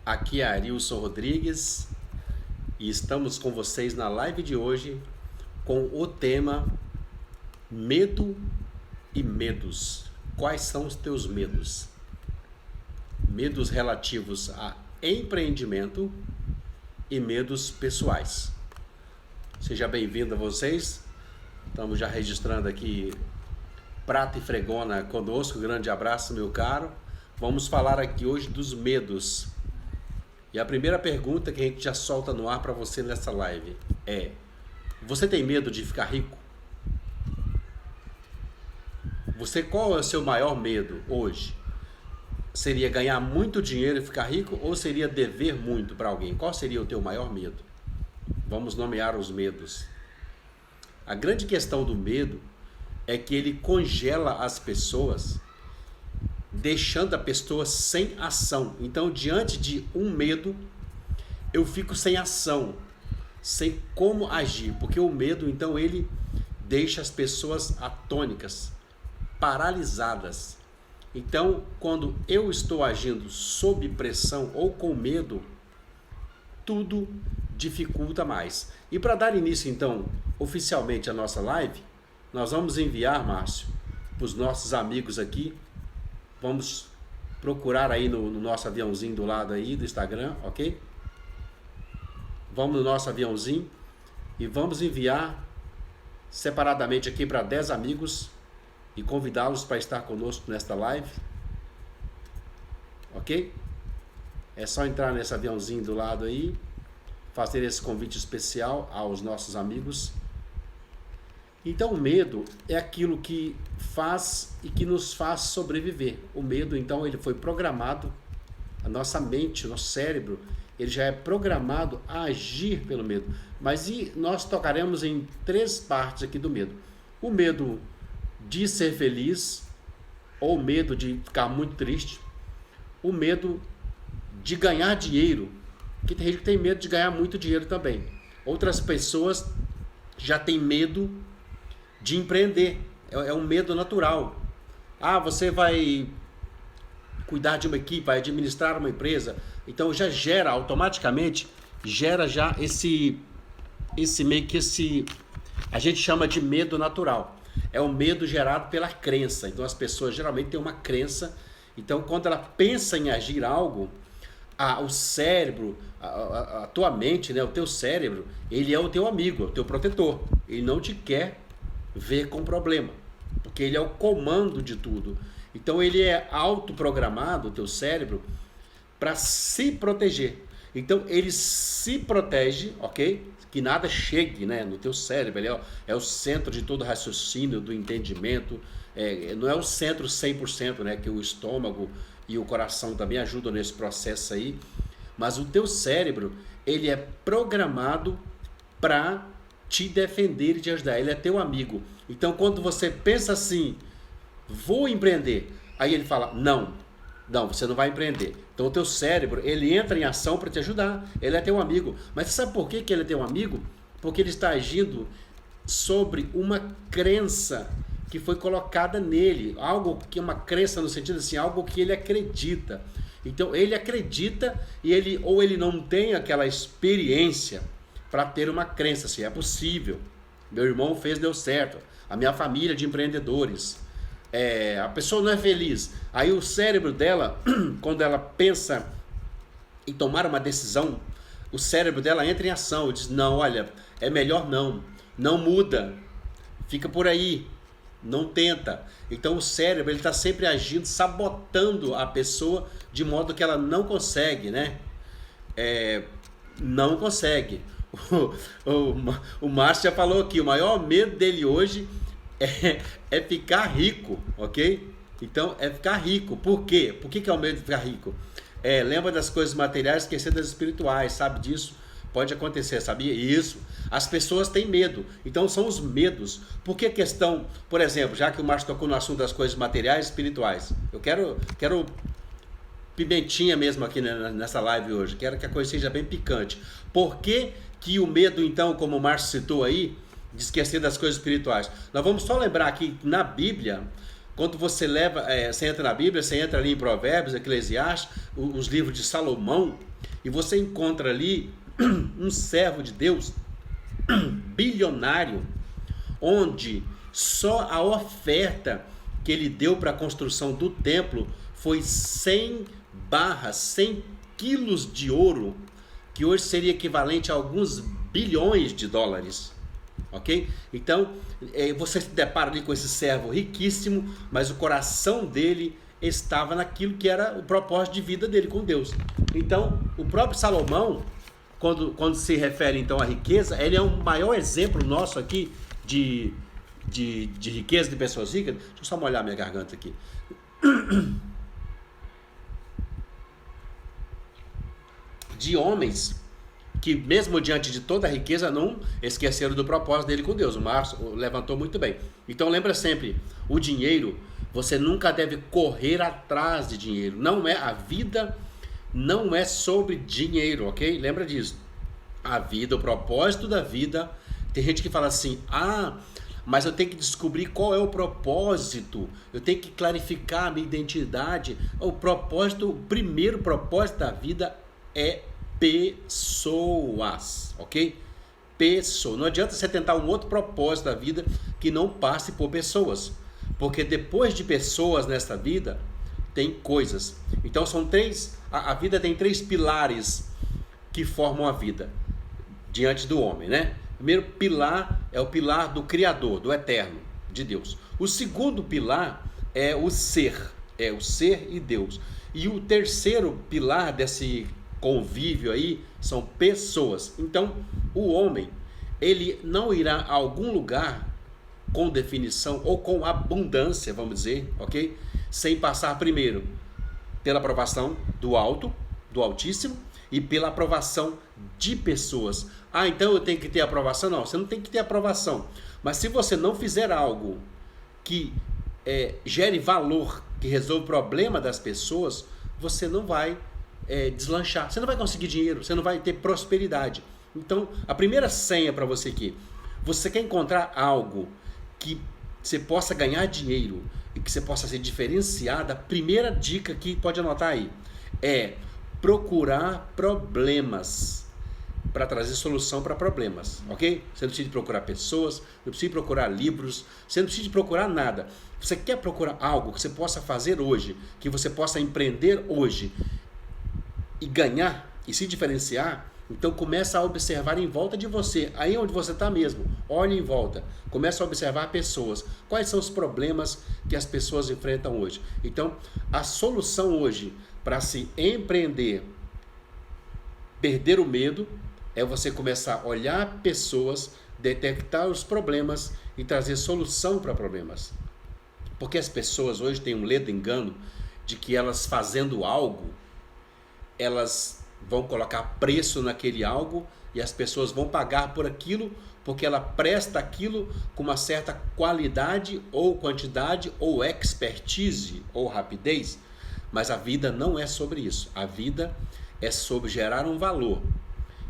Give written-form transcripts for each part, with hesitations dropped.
Aqui é Arilson Rodrigues e estamos com vocês na live de hoje com o tema Medo e Medos. Quais são os teus medos? Medos relativos a empreendimento e medos pessoais. Seja bem-vindo a vocês. Estamos já registrando aqui Prata e Fregona conosco. Grande abraço, meu caro. Vamos falar aqui hoje dos medos. E a primeira pergunta que a gente já solta no ar para você nessa live é: você tem medo de ficar rico? Qual é o seu maior medo hoje? Seria ganhar muito dinheiro e ficar rico ou seria dever muito para alguém? Qual seria o teu maior medo? Vamos nomear os medos. A grande questão do medo é que ele congela as pessoas, deixando a pessoa sem ação. Então, diante de um medo, eu fico sem ação, sem como agir, porque o medo, então, ele deixa as pessoas atônicas, paralisadas. Então, quando eu estou agindo sob pressão ou com medo, tudo dificulta mais. E para dar início, então, oficialmente à nossa live, nós vamos enviar, Márcio, para os nossos amigos aqui. Vamos procurar aí no nosso aviãozinho do lado aí do Instagram, ok? Vamos no nosso aviãozinho e vamos enviar separadamente aqui para 10 amigos e convidá-los para estar conosco nesta live, ok? É só entrar nesse aviãozinho do lado aí, fazer esse convite especial aos nossos amigos. Então o medo é aquilo que faz e que nos faz sobreviver. O medo, então, ele foi programado, a nossa mente, o nosso cérebro, ele já é programado a agir pelo medo. Mas nós tocaremos em 3 partes aqui do medo. O medo de ser feliz, ou o medo de ficar muito triste. O medo de ganhar dinheiro, que tem gente que tem medo de ganhar muito dinheiro também. Outras pessoas já têm medo de empreender, é um medo natural. Você vai cuidar de uma equipe, vai administrar uma empresa, então já gera automaticamente, já esse meio que a gente chama de medo natural. É um medo gerado pela crença. Então as pessoas geralmente têm uma crença, então quando ela pensa em agir algo, o cérebro, a tua mente, né, o teu cérebro, ele é o teu amigo, é o teu protetor. Ele não te quer ver com problema, porque ele é o comando de tudo. Então ele é autoprogramado, o teu cérebro, para se proteger. Então ele se protege, ok? Que nada chegue, né, no teu cérebro. Ele é o centro de todo raciocínio, do entendimento. Não é o centro 100%, né, que o estômago e o coração também ajudam nesse processo aí. Mas o teu cérebro, ele é programado para te defender e te ajudar. Ele é teu amigo. Então quando você pensa assim, vou empreender, aí ele fala, não, você não vai empreender. Então o teu cérebro, ele entra em ação para te ajudar. Ele é teu amigo. Mas você sabe por que ele é teu amigo? Porque ele está agindo sobre uma crença que foi colocada nele. Algo que é uma crença no sentido assim, algo que ele acredita. Então ele acredita e ele não tem aquela experiência para ter uma crença assim, é possível. Meu irmão deu certo. A minha família de empreendedores. A pessoa não é feliz. Aí o cérebro dela, quando ela pensa em tomar uma decisão, o cérebro dela entra em ação e diz, não, olha, é melhor não muda, fica por aí, não tenta. Então o cérebro está sempre agindo, sabotando a pessoa de modo que ela não consegue, né? Não consegue. O Márcio já falou aqui, o maior medo dele hoje é ficar rico, ok? Então é ficar rico. Por quê? Por que é o medo de ficar rico? Lembra das coisas materiais, esquecer das espirituais, sabe disso? Pode acontecer, sabia? Isso. As pessoas têm medo. Então são os medos. Por que questão, por exemplo, já que o Márcio tocou no assunto das coisas materiais e espirituais, eu quero pimentinha mesmo aqui nessa live hoje. Quero que a coisa seja bem picante. Por que o medo, então, como o Márcio citou aí, de esquecer das coisas espirituais? Nós vamos só lembrar que na Bíblia, quando você entra na Bíblia, você entra ali em Provérbios, Eclesiastes, os livros de Salomão, E você encontra ali um servo de Deus bilionário, onde só a oferta que ele deu para a construção do templo foi 100 barras, 100 quilos de ouro, que hoje seria equivalente a alguns bilhões de dólares. Ok? Então, você se depara ali com esse servo riquíssimo, mas o coração dele estava naquilo que era o propósito de vida dele com Deus. Então, o próprio Salomão, quando se refere então à riqueza, ele é um maior exemplo nosso aqui de riqueza, de pessoas ricas. Deixa eu só molhar minha garganta aqui. De homens que mesmo diante de toda a riqueza não esqueceram do propósito dele com Deus. O Márcio levantou muito bem. Então lembra sempre, o dinheiro, você nunca deve correr atrás de dinheiro. Não é a vida, não é sobre dinheiro, ok? Lembra disso. A vida, o propósito da vida. Tem gente que fala assim, mas eu tenho que descobrir qual é o propósito, eu tenho que clarificar a minha identidade. O primeiro propósito da vida é pessoas, ok? Pessoas. Não adianta você tentar um outro propósito da vida que não passe por pessoas, porque depois de pessoas nessa vida tem coisas. Então são três. A vida tem 3 pilares que formam a vida diante do homem, né? O primeiro pilar é o pilar do Criador, do Eterno, de Deus. O segundo pilar é o ser e Deus. E o terceiro pilar desse convívio aí são pessoas. Então, o homem, ele não irá a algum lugar com definição ou com abundância, vamos dizer, ok? Sem passar primeiro pela aprovação do alto, do Altíssimo, e pela aprovação de pessoas. Então eu tenho que ter aprovação? Não, você não tem que ter aprovação. Mas se você não fizer algo que gere valor, que resolva o problema das pessoas, você não vai deslanchar. Você não vai conseguir dinheiro, você não vai ter prosperidade. Então, a primeira senha para você aqui, você quer encontrar algo que você possa ganhar dinheiro e que você possa ser diferenciado, a primeira dica que pode anotar aí é procurar problemas para trazer solução para problemas, ok? Você não precisa de procurar pessoas, não precisa de procurar livros, você não precisa de procurar nada. Você quer procurar algo que você possa fazer hoje, que você possa empreender hoje e ganhar e se diferenciar, então começa a observar em volta de você, aí onde você está mesmo, olhe em volta, começa a observar pessoas, quais são os problemas que as pessoas enfrentam hoje. Então, a solução hoje para se empreender, perder o medo, é você começar a olhar pessoas, detectar os problemas e trazer solução para problemas. Porque as pessoas hoje têm um ledo engano de que elas fazendo algo, elas vão colocar preço naquele algo e as pessoas vão pagar por aquilo porque ela presta aquilo com uma certa qualidade ou quantidade ou expertise ou rapidez. Mas a vida não é sobre isso. A vida é sobre gerar um valor.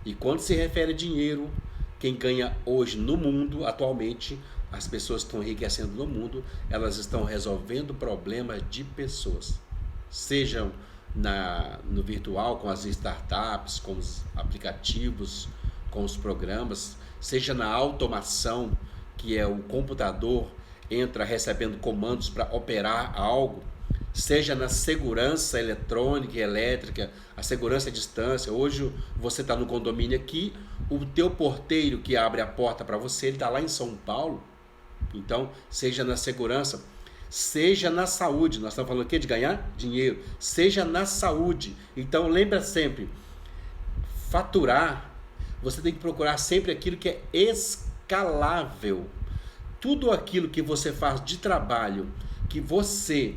E quando se refere a dinheiro, quem ganha hoje no mundo, atualmente, as pessoas que estão enriquecendo no mundo, elas estão resolvendo problemas de pessoas. Sejam no virtual, com as startups, com os aplicativos, com os programas, seja na automação, que é o computador entra recebendo comandos para operar algo, seja na segurança eletrônica e elétrica, a segurança à distância. Hoje você está no condomínio aqui, o teu porteiro que abre a porta para você, ele está lá em São Paulo. Então, seja na segurança, seja na saúde, nós estamos falando aqui de ganhar dinheiro, seja na saúde. Então lembra sempre, faturar, você tem que procurar sempre aquilo que é escalável. Tudo aquilo que você faz de trabalho, que você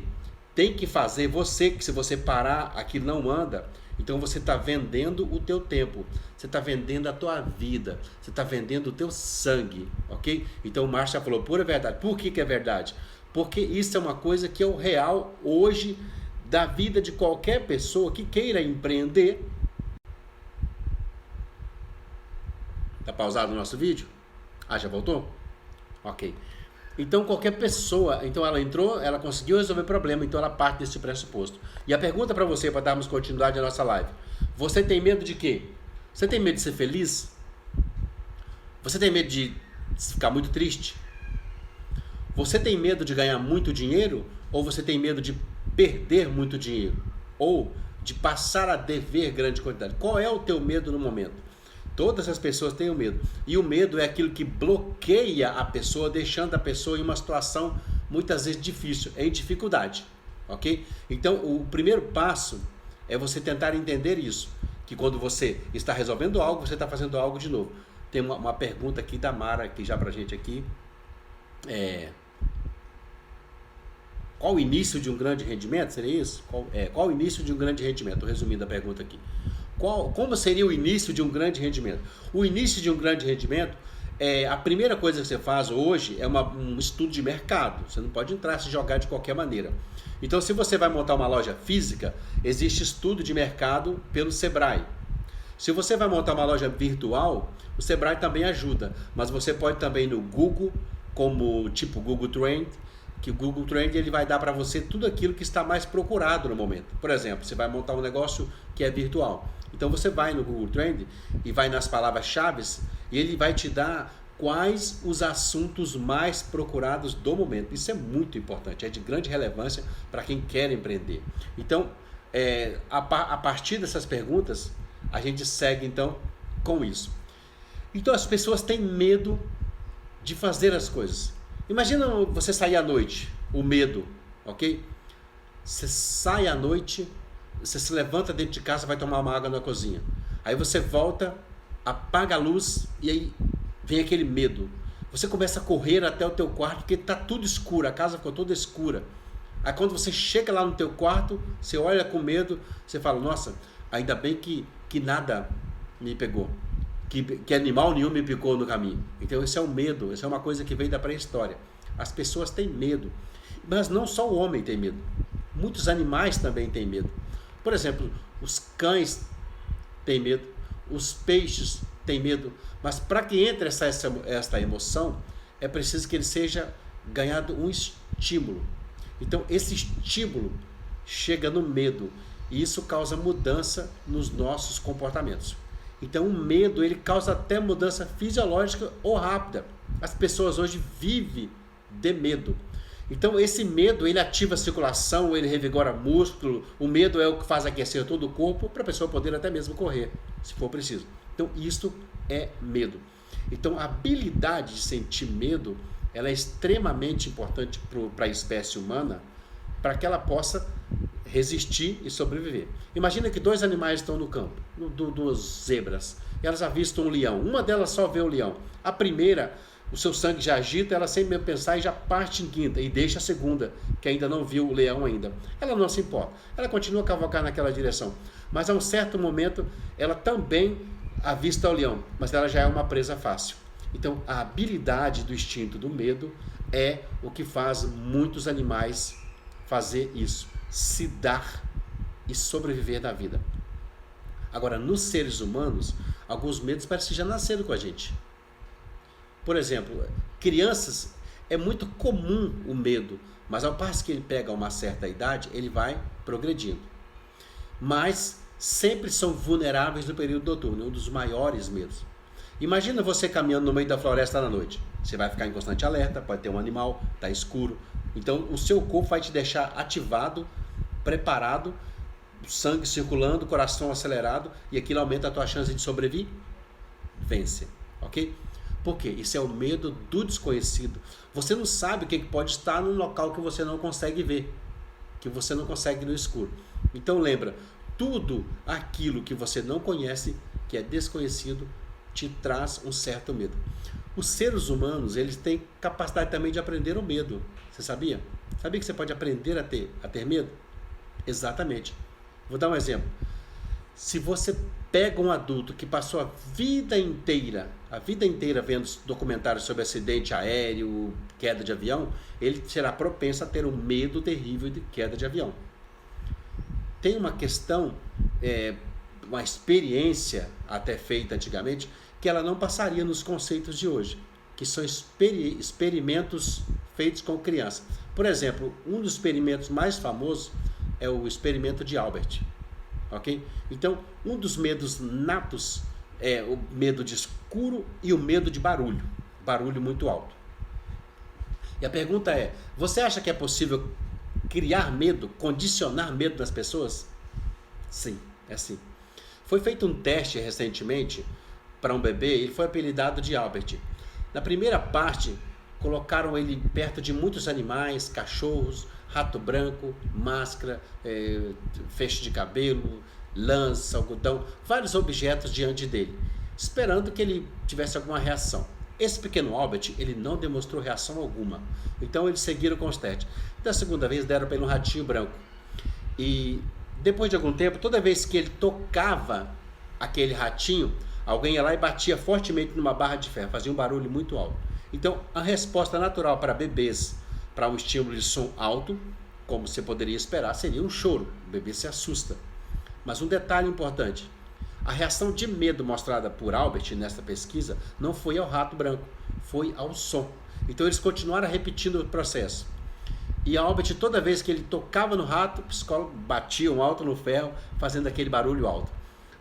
tem que fazer, que se você parar, aquilo não anda. Então você está vendendo o teu tempo, você está vendendo a tua vida, você está vendendo o teu sangue, ok? Então o Márcio já falou, pura verdade. Por que é verdade? Porque isso é uma coisa que é o real hoje da vida de qualquer pessoa que queira empreender. Está pausado o nosso vídeo? Já voltou? Ok. Então qualquer pessoa, então ela entrou, ela conseguiu resolver o problema, então ela parte desse pressuposto. E a pergunta para você, para darmos continuidade à nossa live, Você tem medo de quê? Você tem medo de ser feliz? Você tem medo de ficar muito triste? Você tem medo de ganhar muito dinheiro? Ou você tem medo de perder muito dinheiro? Ou de passar a dever grande quantidade? Qual é o teu medo no momento? Todas as pessoas têm o medo. E o medo é aquilo que bloqueia a pessoa, deixando a pessoa em uma situação muitas vezes difícil, em dificuldade. Ok? Então, o primeiro passo é você tentar entender isso. Que quando você está resolvendo algo, você está fazendo algo de novo. Tem uma pergunta aqui da Mara, aqui já pra gente aqui. Qual o início de um grande rendimento? Seria isso? Qual o início de um grande rendimento? Resumindo a pergunta aqui. Como seria o início de um grande rendimento? O início de um grande rendimento, a primeira coisa que você faz hoje é um estudo de mercado. Você não pode entrar e se jogar de qualquer maneira. Então, se você vai montar uma loja física, existe estudo de mercado pelo Sebrae. Se você vai montar uma loja virtual, o Sebrae também ajuda, mas você pode também no Google, como tipo Google Trend, que o Google Trend ele vai dar para você tudo aquilo que está mais procurado no momento. Por exemplo, você vai montar um negócio que é virtual. Então você vai no Google Trend e vai nas palavras-chave e ele vai te dar quais os assuntos mais procurados do momento. Isso é muito importante, é de grande relevância para quem quer empreender. Então, a partir dessas perguntas, a gente segue então com isso. Então as pessoas têm medo de fazer as coisas. Imagina você sair à noite, o medo, ok? Você sai à noite, você se levanta dentro de casa, vai tomar uma água na cozinha. Aí você volta, apaga a luz e aí vem aquele medo. Você começa a correr até o teu quarto porque está tudo escuro, a casa ficou toda escura. Aí quando você chega lá no teu quarto, você olha com medo, você fala, nossa, ainda bem que nada me pegou. Que animal nenhum me picou no caminho. Então esse é o medo, essa é uma coisa que vem da pré-história. As pessoas têm medo, mas não só o homem tem medo. Muitos animais também têm medo. Por exemplo, os cães têm medo, os peixes têm medo, mas para que entre esta emoção, é preciso que ele seja ganhado um estímulo. Então esse estímulo chega no medo e isso causa mudança nos nossos comportamentos. Então o medo ele causa até mudança fisiológica ou rápida. As pessoas hoje vivem de medo. Então esse medo ele ativa a circulação, ele revigora músculo. O medo é o que faz aquecer todo o corpo para a pessoa poder até mesmo correr, se for preciso. Então isto é medo. Então a habilidade de sentir medo ela é extremamente importante para a espécie humana para que ela possa resistir e sobreviver. Imagina que dois animais estão no campo, duas zebras, e elas avistam um leão. Uma delas só vê o leão. A primeira, o seu sangue já agita, ela sem mesmo pensar e já parte em quinta e deixa a segunda, que ainda não viu o leão ainda. Ela não se importa, ela continua a cavalgar naquela direção. Mas a um certo momento, ela também avista o leão, mas ela já é uma presa fácil. Então, a habilidade do instinto do medo é o que faz muitos animais fazer isso, se dar e sobreviver na vida. Agora, nos seres humanos, alguns medos parecem que já nasceram com a gente. Por exemplo, crianças, é muito comum o medo, mas ao passo que ele pega uma certa idade, ele vai progredindo. Mas sempre são vulneráveis no período noturno, um dos maiores medos. Imagina você caminhando no meio da floresta na noite. Você vai ficar em constante alerta, pode ter um animal, está escuro. Então o seu corpo vai te deixar ativado, preparado, sangue circulando, coração acelerado, e aquilo aumenta a tua chance de sobrevivência, ok? Por quê? Isso é o medo do desconhecido. Você não sabe o que pode estar num local que você não consegue ver, que você não consegue no escuro. Então lembra, tudo aquilo que você não conhece, que é desconhecido, te traz um certo medo. Os seres humanos, eles têm capacidade também de aprender o medo. Você sabia? Sabia que você pode aprender a ter medo? Exatamente. Vou dar um exemplo. Se você pega um adulto que passou a vida inteira vendo documentários sobre acidente aéreo, queda de avião, ele será propenso a ter um medo terrível de queda de avião. Tem uma questão, uma experiência até feita antigamente, que ela não passaria nos conceitos de hoje, que são experimentos feitos com criança. Por exemplo, um dos experimentos mais famosos é o experimento de Albert. ok? Então, um dos medos natos é o medo de escuro e o medo de barulho, barulho muito alto. E a pergunta é, você acha que é possível criar medo, condicionar medo nas pessoas? Sim, é sim. Foi feito um teste recentemente para um bebê, ele foi apelidado de Albert. Na primeira parte, colocaram ele perto de muitos animais, cachorros, rato branco, máscara, feixe de cabelo, lança, algodão, vários objetos diante dele, esperando que ele tivesse alguma reação. Esse pequeno Albert, ele não demonstrou reação alguma. Então eles seguiram com os testes. Da segunda vez deram para ele um ratinho branco. E depois de algum tempo, toda vez que ele tocava aquele ratinho, alguém ia lá e batia fortemente numa barra de ferro, fazia um barulho muito alto. Então, a resposta natural para bebês, para um estímulo de som alto, como você poderia esperar, seria um choro. O bebê se assusta. Mas um detalhe importante, a reação de medo mostrada por Albert nessa pesquisa não foi ao rato branco, foi ao som. Então, eles continuaram repetindo o processo. E Albert, toda vez que ele tocava no rato, o psicólogo batia um alto no ferro, fazendo aquele barulho alto.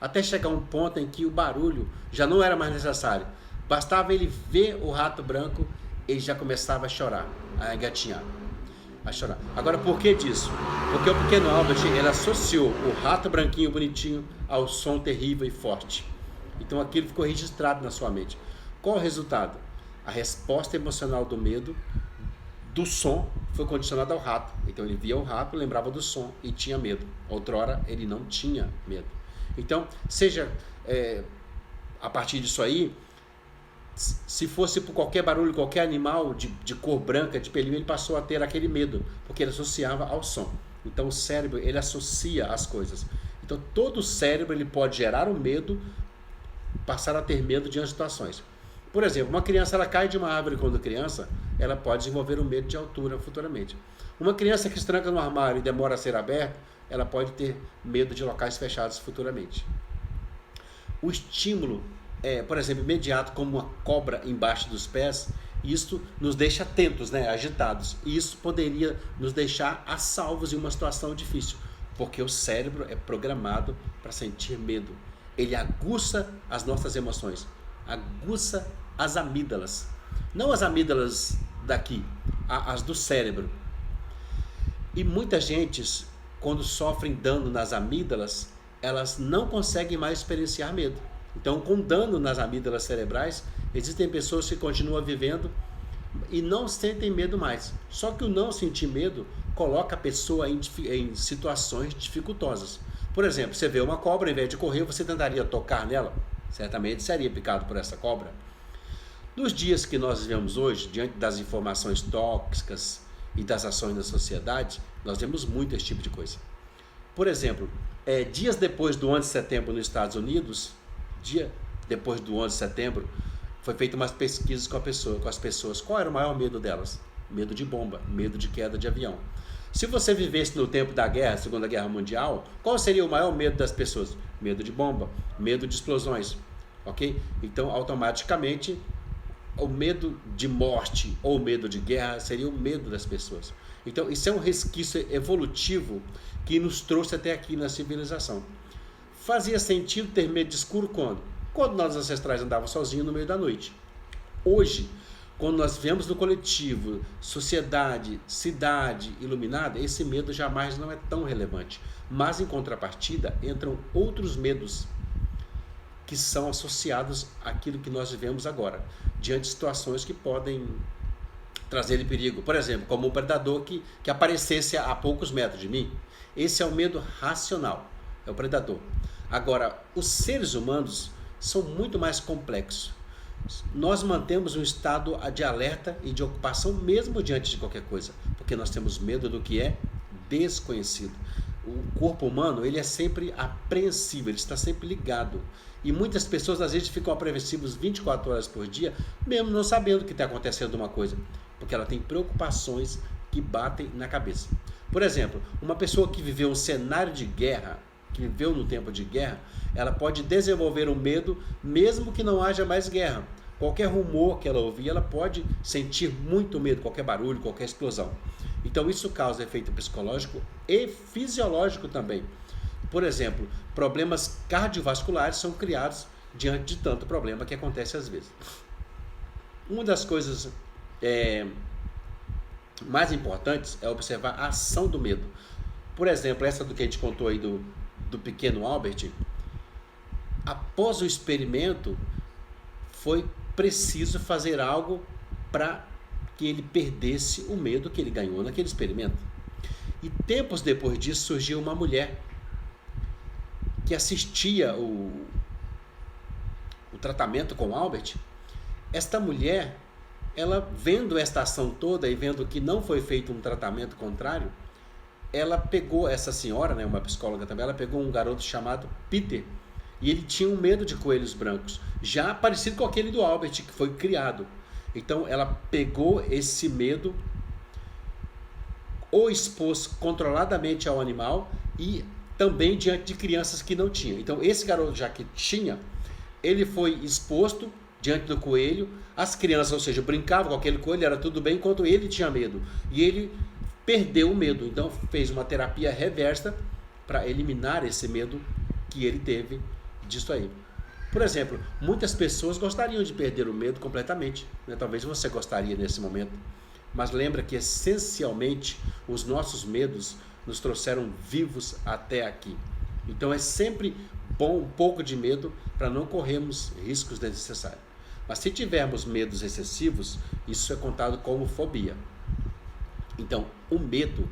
Até chegar um ponto em que o barulho já não era mais necessário. Bastava ele ver o rato branco, ele já começava a chorar, a engatinhar, a chorar. Agora, por que disso? Porque o pequeno Albert, ele associou o rato branquinho bonitinho ao som terrível e forte. Então aquilo ficou registrado na sua mente. Qual o resultado? A resposta emocional do medo, do som, foi condicionada ao rato. Então ele via o rato, lembrava do som e tinha medo. Outrora ele não tinha medo. Então, seja a partir disso aí, se fosse por qualquer barulho, qualquer animal de cor branca, de pelinho, ele passou a ter aquele medo, porque ele associava ao som. Então o cérebro, ele associa as coisas. Então todo o cérebro, ele pode gerar um medo, passar a ter medo diante de situações. Por exemplo, uma criança, ela cai de uma árvore quando criança, ela pode desenvolver um medo de altura futuramente. Uma criança que se tranca no armário e demora a ser aberta, ela pode ter medo de locais fechados futuramente. O estímulo, por exemplo, imediato, como uma cobra embaixo dos pés, isso nos deixa atentos, né, agitados. E isso poderia nos deixar a salvos em uma situação difícil, porque o cérebro é programado para sentir medo. Ele aguça as nossas emoções, aguça as amígdalas. Não as amígdalas daqui, as do cérebro. E muita gente, quando sofrem dano nas amígdalas, elas não conseguem mais experienciar medo. Então, com dano nas amígdalas cerebrais, existem pessoas que continuam vivendo e não sentem medo mais. Só que o não sentir medo coloca a pessoa em situações dificultosas. Por exemplo, você vê uma cobra, ao invés de correr, você tentaria tocar nela? Certamente seria picado por essa cobra. Nos dias que nós vivemos hoje, diante das informações tóxicas e das ações da sociedade, nós vemos muito esse tipo de coisa. Por exemplo, dias depois do 11 de setembro nos Estados Unidos, dia depois do 11 de setembro, foi feita umas pesquisas com as pessoas. Qual era o maior medo delas? Medo de bomba, medo de queda de avião. Se você vivesse no tempo da guerra, Segunda Guerra Mundial, qual seria o maior medo das pessoas? Medo de bomba, medo de explosões, ok? Então, automaticamente, o medo de morte ou medo de guerra seria o medo das pessoas. Então, isso é um resquício evolutivo que nos trouxe até aqui na civilização. Fazia sentido ter medo de escuro quando? Quando nossos ancestrais andavam sozinhos no meio da noite. Hoje, quando nós vemos no coletivo, sociedade, cidade iluminada, esse medo jamais não é tão relevante. Mas, em contrapartida, entram outros medos que são associados àquilo que nós vivemos agora, diante de situações que podem trazer perigo. Por exemplo, como um predador que aparecesse a poucos metros de mim. Esse é o medo racional, é o predador. Agora, os seres humanos são muito mais complexos. Nós mantemos um estado de alerta e de ocupação mesmo diante de qualquer coisa, porque nós temos medo do que é desconhecido. O corpo humano, ele é sempre apreensível, ele está sempre ligado. E muitas pessoas às vezes ficam apreensivos 24 horas por dia, mesmo não sabendo que está acontecendo uma coisa, porque ela tem preocupações que batem na cabeça. Por exemplo, uma pessoa que viveu um cenário de guerra, que viveu no tempo de guerra, ela pode desenvolver um medo mesmo que não haja mais guerra. Qualquer rumor que ela ouvir, ela pode sentir muito medo, qualquer barulho, qualquer explosão. Então isso causa efeito psicológico e fisiológico também. Por exemplo, problemas cardiovasculares são criados diante de tanto problema que acontece às vezes. Uma das coisas mais importantes é observar a ação do medo. Por exemplo, essa do que a gente contou aí do pequeno Albert, após o experimento, foi preciso fazer algo para que ele perdesse o medo que ele ganhou naquele experimento. E tempos depois disso surgiu uma mulher que assistia o tratamento com o Albert. Esta mulher, ela vendo esta ação toda e vendo que não foi feito um tratamento contrário, ela pegou essa senhora, né, uma psicóloga também, ela pegou um garoto chamado Peter, e ele tinha um medo de coelhos brancos, já parecido com aquele do Albert que foi criado. Então ela pegou esse medo, o expôs controladamente ao animal e também diante de crianças que não tinham. Então esse garoto, já que tinha, ele foi exposto diante do coelho, as crianças, ou seja, brincavam com aquele coelho, era tudo bem, enquanto ele tinha medo. E ele perdeu o medo, então fez uma terapia reversa para eliminar esse medo que ele teve disso aí. Por exemplo, muitas pessoas gostariam de perder o medo completamente, né? Talvez você gostaria nesse momento, mas lembra que essencialmente os nossos medos nos trouxeram vivos até aqui. Então é sempre bom um pouco de medo para não corrermos riscos desnecessários. Mas se tivermos medos excessivos, isso é contado como fobia. Então, o medo,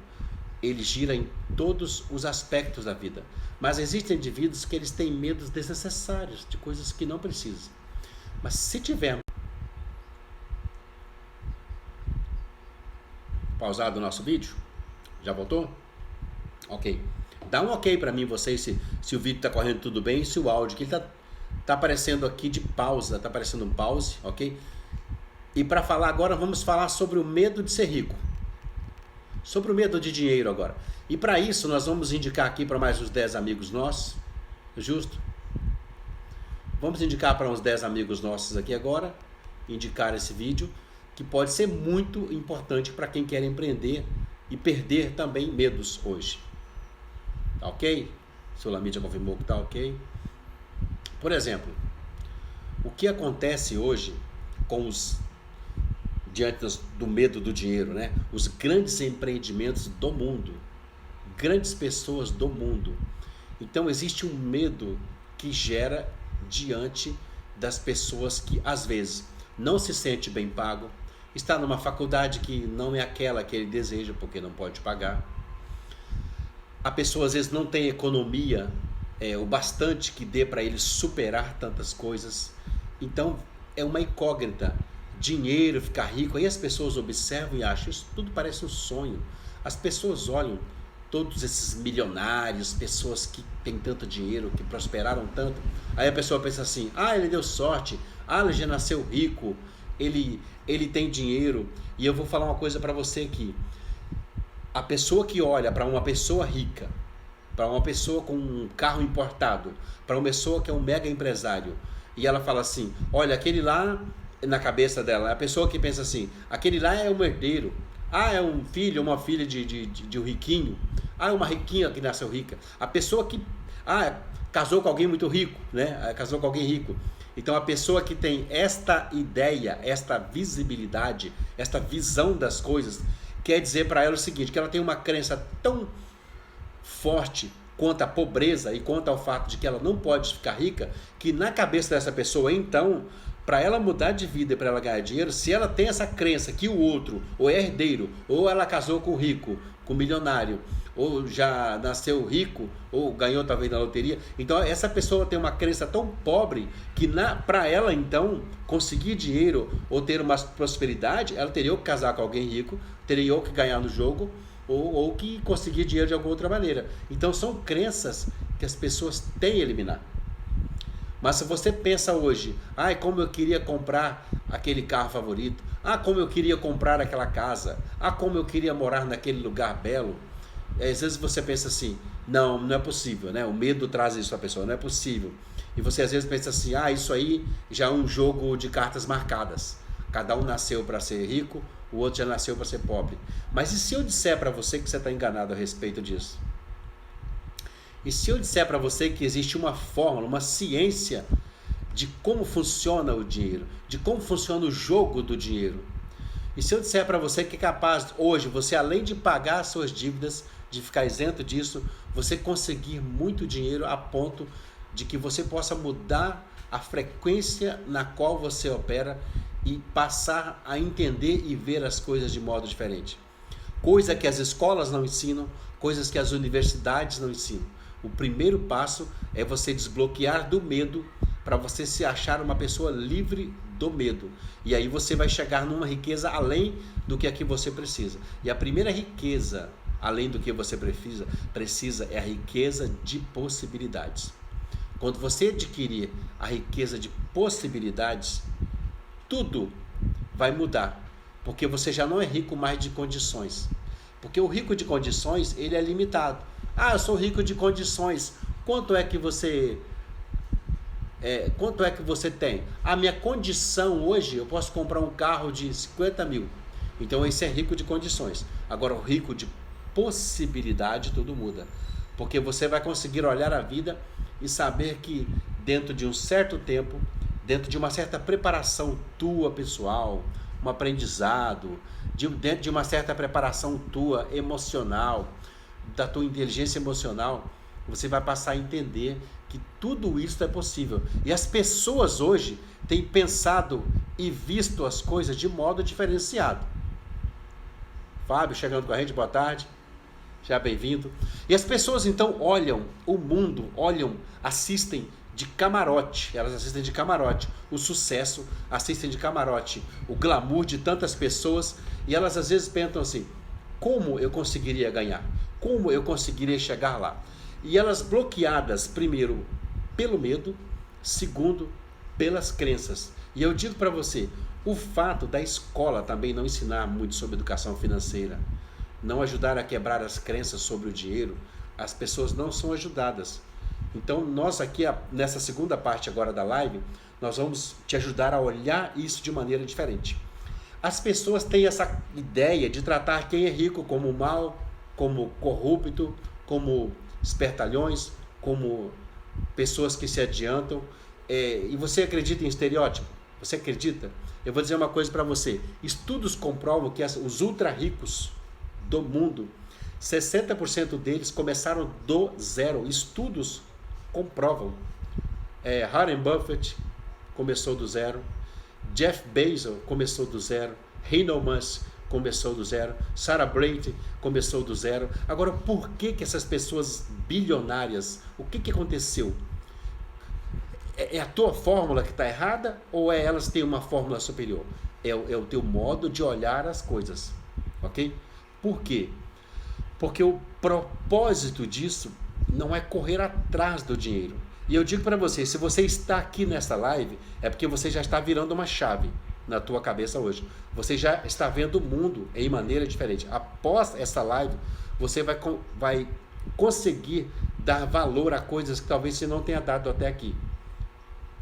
ele gira em todos os aspectos da vida. Mas existem indivíduos que eles têm medos desnecessários, de coisas que não precisam. Mas se tivermos pausado o nosso vídeo, já voltou? Ok. Dá um ok para mim, vocês, se o vídeo está correndo tudo bem, se o áudio, que ele tá aparecendo aqui de pausa, tá aparecendo um pause, ok? E para falar agora, vamos falar sobre o medo de ser rico. Sobre o medo de dinheiro agora. E para isso, nós vamos indicar aqui para mais uns 10 amigos nossos, justo? Vamos indicar para uns 10 amigos nossos aqui agora, indicar esse vídeo, que pode ser muito importante para quem quer empreender e perder também medos hoje. Tá ok? Sulamídia confirmou que tá ok. Por exemplo, o que acontece hoje com os, diante do medo do dinheiro, né? Os grandes empreendimentos do mundo, grandes pessoas do mundo. Então existe um medo que gera diante das pessoas que às vezes não se sente bem pago, está numa faculdade que não é aquela que ele deseja porque não pode pagar. A pessoa às vezes não tem economia o bastante que dê para ele superar tantas coisas. Então é uma incógnita. Dinheiro, ficar rico, aí as pessoas observam e acham, isso tudo parece um sonho. As pessoas olham todos esses milionários, pessoas que têm tanto dinheiro, que prosperaram tanto, aí a pessoa pensa assim, ele deu sorte, ele já nasceu rico, ele tem dinheiro. E eu vou falar uma coisa para você aqui, a pessoa que olha para uma pessoa rica, para uma pessoa com um carro importado, para uma pessoa que é um mega empresário, e ela fala assim, olha, aquele lá, na cabeça dela, a pessoa que pensa assim, aquele lá é um herdeiro, é um filho, uma filha de um riquinho, é uma riquinha que nasceu rica, a pessoa que casou com alguém muito rico, né? Casou com alguém rico. Então a pessoa que tem esta ideia, esta visibilidade, esta visão das coisas, quer dizer para ela o seguinte, que ela tem uma crença tão forte quanto à pobreza e quanto ao fato de que ela não pode ficar rica, que na cabeça dessa pessoa, então, para ela mudar de vida e para ela ganhar dinheiro, se ela tem essa crença que o outro, ou é herdeiro, ou ela casou com rico, com milionário, ou já nasceu rico, ou ganhou talvez na loteria, então essa pessoa tem uma crença tão pobre que para ela então conseguir dinheiro ou ter uma prosperidade, ela teria que casar com alguém rico, teria que ganhar no jogo, ou que conseguir dinheiro de alguma outra maneira. Então são crenças que as pessoas têm que eliminar. Mas se você pensa hoje, como eu queria comprar aquele carro favorito, como eu queria comprar aquela casa, como eu queria morar naquele lugar belo, às vezes você pensa assim, não é possível, né? O medo traz isso à pessoa, não é possível. E você às vezes pensa assim, isso aí já é um jogo de cartas marcadas. Cada um nasceu para ser rico, o outro já nasceu para ser pobre. Mas e se eu disser para você que você está enganado a respeito disso? E se eu disser para você que existe uma fórmula, uma ciência de como funciona o dinheiro, de como funciona o jogo do dinheiro, e se eu disser para você que é capaz hoje, você além de pagar as suas dívidas, de ficar isento disso, você conseguir muito dinheiro a ponto de que você possa mudar a frequência na qual você opera e passar a entender e ver as coisas de modo diferente. Coisa que as escolas não ensinam, coisas que as universidades não ensinam. O primeiro passo é você desbloquear do medo para você se achar uma pessoa livre do medo. E aí você vai chegar numa riqueza além do que a que você precisa. E a primeira riqueza, além do que você precisa é a riqueza de possibilidades. Quando você adquirir a riqueza de possibilidades, tudo vai mudar. Porque você já não é rico mais de condições. Porque o rico de condições, ele é limitado. Ah, eu sou rico de condições. Quanto é que você tem? A minha condição hoje, eu posso comprar um carro de 50 mil. Então esse é rico de condições. Agora o rico de possibilidade, tudo muda. Porque você vai conseguir olhar a vida e saber que dentro de um certo tempo, dentro de uma certa preparação tua pessoal, um aprendizado, dentro de uma certa preparação tua emocional, da tua inteligência emocional, você vai passar a entender que tudo isso é possível. E as pessoas hoje têm pensado e visto as coisas de modo diferenciado. Fábio chegando com a gente, boa tarde. Já bem-vindo. E as pessoas então olham o mundo, assistem de camarote, elas assistem de camarote o sucesso, assistem de camarote o glamour de tantas pessoas e elas às vezes pensam assim, como eu conseguiria ganhar? Como eu conseguiria chegar lá? E elas bloqueadas, primeiro, pelo medo, segundo, pelas crenças. E eu digo para você, o fato da escola também não ensinar muito sobre educação financeira, não ajudar a quebrar as crenças sobre o dinheiro, as pessoas não são ajudadas. Então nós aqui, nessa segunda parte agora da live, nós vamos te ajudar a olhar isso de maneira diferente. As pessoas têm essa ideia de tratar quem é rico como mal, como corrupto, como espertalhões, como pessoas que se adiantam. E você acredita em estereótipo? Você acredita? Eu vou dizer uma coisa para você. Estudos comprovam que os ultra ricos do mundo, 60% deles começaram do zero. Estudos comprovam. Warren Buffett começou do zero. Jeff Bezos começou do zero. Elon Musk começou do zero. Sarah Brady começou do zero. Agora, por que essas pessoas bilionárias, o que aconteceu? É a tua fórmula que está errada ou elas têm uma fórmula superior? É o teu modo de olhar as coisas, ok? Por quê? Porque o propósito disso não é correr atrás do dinheiro. E eu digo para você, se você está aqui nessa live, é porque você já está virando uma chave na tua cabeça hoje. Você já está vendo o mundo em maneira diferente. Após essa live, você vai conseguir dar valor a coisas que talvez você não tenha dado até aqui.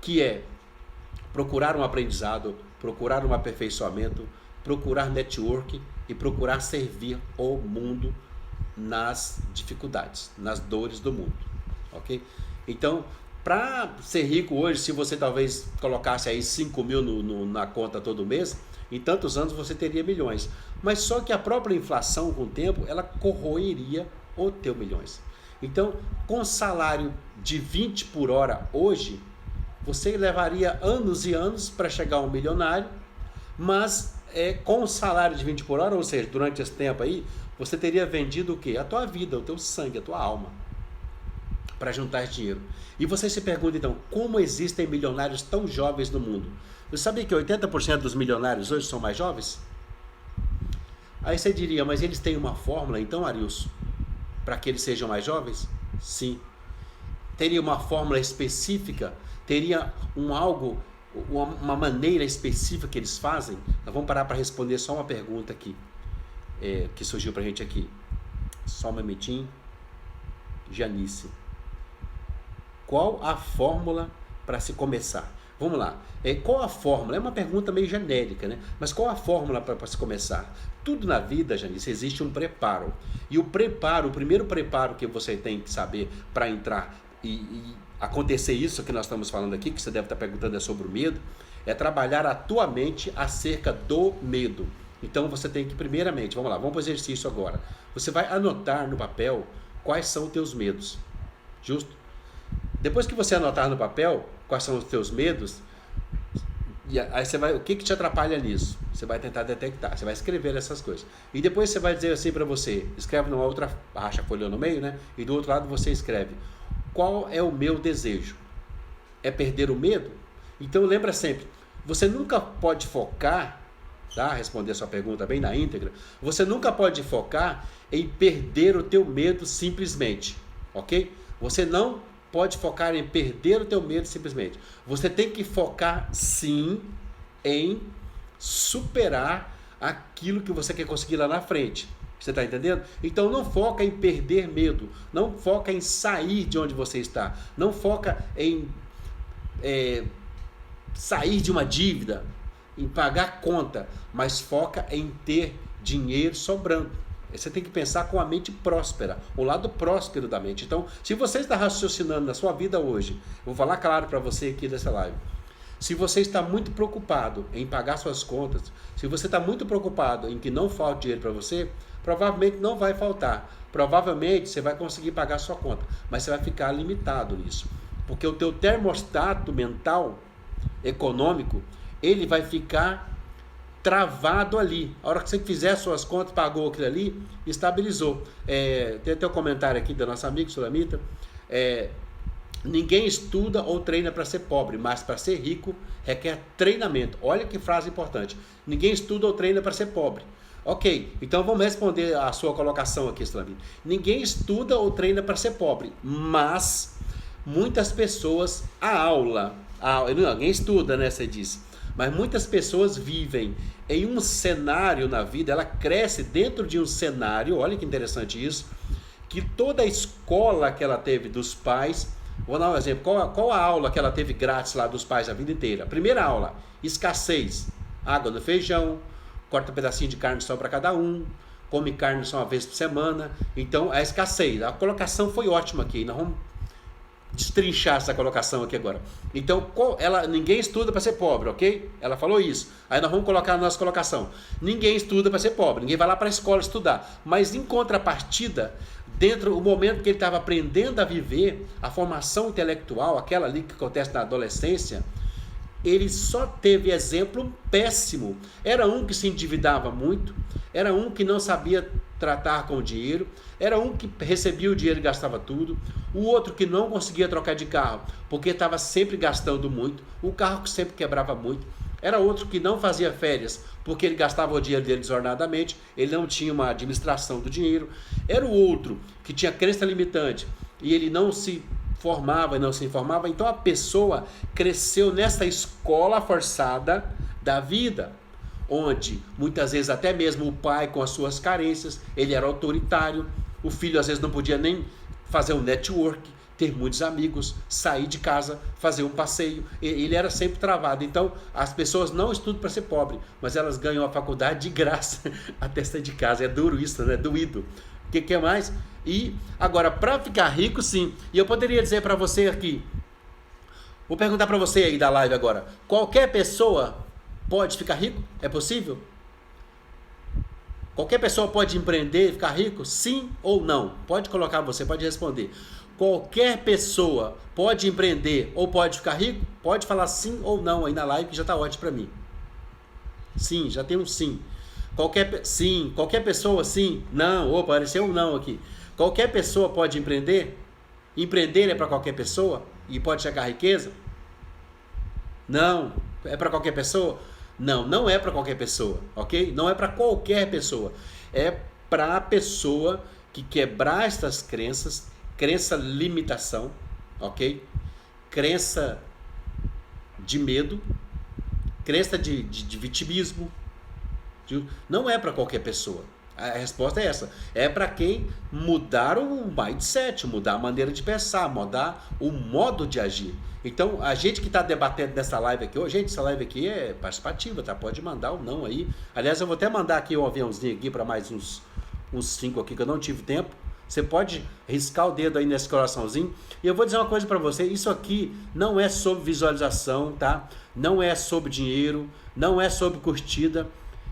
Que é procurar um aprendizado, procurar um aperfeiçoamento, procurar network e procurar servir o mundo nas dificuldades, nas dores do mundo, ok? Então, para ser rico hoje, se você talvez colocasse aí 5 mil na conta todo mês, em tantos anos você teria milhões. Mas só que a própria inflação, com o tempo, ela corroeria o teu milhões. Então, com salário de 20 por hora hoje, você levaria anos e anos para chegar a um milionário, mas com o salário de 20 por hora, ou seja, durante esse tempo aí, você teria vendido o quê? A tua vida, o teu sangue, a tua alma, para juntar dinheiro. E você se pergunta então, como existem milionários tão jovens no mundo? Você sabia que 80% dos milionários hoje são mais jovens? Aí você diria, mas eles têm uma fórmula então, Arilson, para que eles sejam mais jovens? Sim. Teria uma fórmula específica? Teria uma maneira específica que eles fazem? Nós vamos parar para responder só uma pergunta aqui, que surgiu para a gente aqui. Só um momentinho. Janice. Qual a fórmula para se começar? Vamos lá. Qual a fórmula? É uma pergunta meio genérica, né? Mas qual a fórmula para se começar? Tudo na vida, Janice, existe um preparo. E o primeiro preparo que você tem que saber para entrar e acontecer isso que nós estamos falando aqui, que você deve estar perguntando é sobre o medo, é trabalhar a tua mente acerca do medo. Então você tem que, primeiramente, vamos lá, vamos para o exercício agora. Você vai anotar no papel quais são os teus medos. Justo? Depois que você anotar no papel quais são os teus medos, e aí você vai, o que te atrapalha nisso? Você vai tentar detectar, você vai escrever essas coisas. E depois você vai dizer assim para você, escreve numa outra, racha a folha no meio, né? E do outro lado você escreve, qual é o meu desejo? É perder o medo? Então lembra sempre, você nunca pode focar, tá? Responder a sua pergunta bem na íntegra, você nunca pode focar em perder o teu medo simplesmente, ok? Você não pode focar em perder o teu medo simplesmente. Você tem que focar sim em superar aquilo que você quer conseguir lá na frente. Você está entendendo? Então não foca em perder medo, não foca em sair de onde você está, não foca em sair de uma dívida, em pagar conta, mas foca em ter dinheiro sobrando. Você tem que pensar com a mente próspera, o lado próspero da mente. Então, se você está raciocinando na sua vida hoje, eu vou falar claro para você aqui dessa live. Se você está muito preocupado em pagar suas contas, se você está muito preocupado em que não falte dinheiro para você, provavelmente não vai faltar. Provavelmente você vai conseguir pagar sua conta, mas você vai ficar limitado nisso. Porque o teu termostato mental, econômico, ele vai ficar travado ali. A hora que você fizer suas contas, pagou aquilo ali, estabilizou. Tem até um comentário aqui da nossa amiga Sulamita. Ninguém estuda ou treina para ser pobre, mas para ser rico requer treinamento. Olha que frase importante. Ninguém estuda ou treina para ser pobre. Ok, então vamos responder a sua colocação aqui, Sulamita. Ninguém estuda ou treina para ser pobre, mas muitas pessoas, ninguém estuda, né, você disse. Mas muitas pessoas vivem em um cenário na vida, ela cresce dentro de um cenário, olha que interessante isso, que toda a escola que ela teve dos pais, vou dar um exemplo, qual a aula que ela teve grátis lá dos pais a vida inteira? Primeira aula, escassez, água no feijão, corta um pedacinho de carne só para cada um, come carne só uma vez por semana, então a escassez, a colocação foi ótima aqui, nós vamos destrinchar essa colocação aqui agora. Então, ninguém estuda para ser pobre, ok? Ela falou isso. Aí nós vamos colocar na nossa colocação. Ninguém estuda para ser pobre, ninguém vai lá para a escola estudar. Mas em contrapartida, dentro do momento que ele estava aprendendo a viver, a formação intelectual, aquela ali que acontece na adolescência, ele só teve exemplo péssimo. Era um que se endividava muito, era um que não sabia tratar com o dinheiro, era um que recebia o dinheiro e gastava tudo, o outro que não conseguia trocar de carro porque estava sempre gastando muito, o carro que sempre quebrava muito, era outro que não fazia férias porque ele gastava o dinheiro dele desordenadamente, ele não tinha uma administração do dinheiro, era o outro que tinha crença limitante e ele não se formava e não se informava. Então a pessoa cresceu nessa escola forçada da vida, onde muitas vezes até mesmo o pai com as suas carências, ele era autoritário, o filho às vezes não podia nem fazer um network, ter muitos amigos, sair de casa, fazer um passeio, ele era sempre travado. Então as pessoas não estudam para ser pobre, mas elas ganham a faculdade de graça até sair de casa. É duro isso, né? Doído. O que mais? E agora, para ficar rico, sim. E eu poderia dizer para você aqui, vou perguntar para você aí da live agora, qualquer pessoa pode ficar rico? É possível? Qualquer pessoa pode empreender e ficar rico? Sim ou não? Pode colocar, você pode responder. Qualquer pessoa pode empreender ou pode ficar rico? Pode falar sim ou não aí na live, que já está ótimo para mim. Sim, já tem um sim. Qualquer pessoa sim, não, apareceu um não aqui. Qualquer pessoa pode empreender? Empreender é para qualquer pessoa e pode chegar à riqueza? Não, é para qualquer pessoa? Não, não é para qualquer pessoa, ok? Não é para qualquer pessoa. É para a pessoa que quebrar essas crenças, crença limitação, ok? Crença de medo, crença de vitimismo. Não é para qualquer pessoa. A resposta é essa. É para quem mudar o mindset, mudar a maneira de pensar, mudar o modo de agir. Então, a gente que está debatendo nessa live aqui hoje, gente, essa live aqui é participativa, tá? Pode mandar ou não aí. Aliás, eu vou até mandar aqui um aviãozinho aqui para mais uns 5 aqui que eu não tive tempo. Você pode riscar o dedo aí nesse coraçãozinho. E eu vou dizer uma coisa para você, isso aqui não é sobre visualização, tá? Não é sobre dinheiro, não é sobre curtida.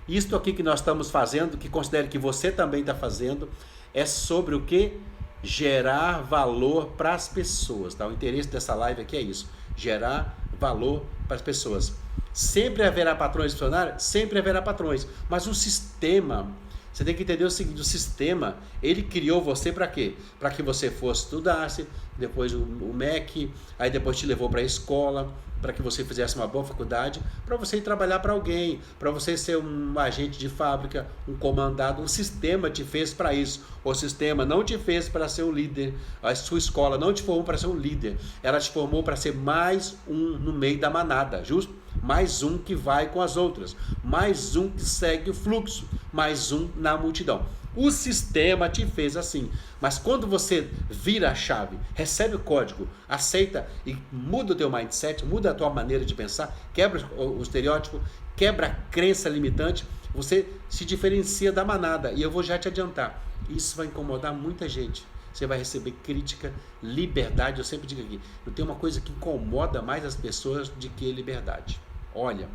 Isto aqui que nós estamos fazendo, que considero que você também está fazendo, é sobre o que? Gerar valor para as pessoas, tá? O interesse dessa live aqui é isso, gerar valor para as pessoas. Sempre haverá patrões funcionários? Sempre haverá patrões, mas o sistema, você tem que entender o seguinte, o sistema, ele criou você para quê? Para que você fosse estudasse, depois o MEC, aí depois te levou para a escola, para que você fizesse uma boa faculdade, para você ir trabalhar para alguém, para você ser um agente de fábrica, um comandado. O sistema te fez para isso. O sistema não te fez para ser um líder. A sua escola não te formou para ser um líder. Ela te formou para ser mais um no meio da manada, justo? Mais um que vai com as outras, mais um que segue o fluxo, mais um na multidão. O sistema te fez assim, mas quando você vira a chave, recebe o código, aceita e muda o teu mindset, muda a tua maneira de pensar, quebra o estereótipo, quebra a crença limitante, você se diferencia da manada. E eu vou já te adiantar, isso vai incomodar muita gente. Você vai receber crítica, liberdade. Eu sempre digo aqui, não tem uma coisa que incomoda mais as pessoas do que liberdade. Olha,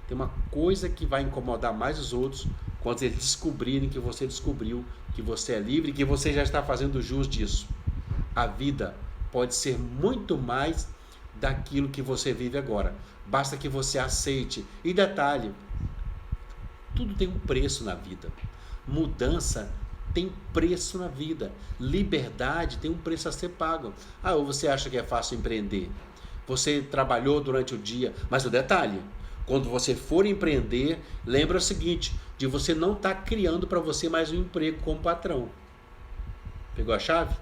tem uma coisa que vai incomodar mais os outros quando eles descobrirem que você descobriu que você é livre e que você já está fazendo jus disso. A vida pode ser muito mais daquilo que você vive agora. Basta que você aceite. E detalhe, tudo tem um preço na vida. Mudança tem preço na vida. Liberdade tem um preço a ser pago. Ah, ou você acha que é fácil empreender? Você trabalhou durante o dia, mas o detalhe, quando você for empreender, lembra o seguinte, de você não estar criando para você mais um emprego como patrão. Pegou a chave?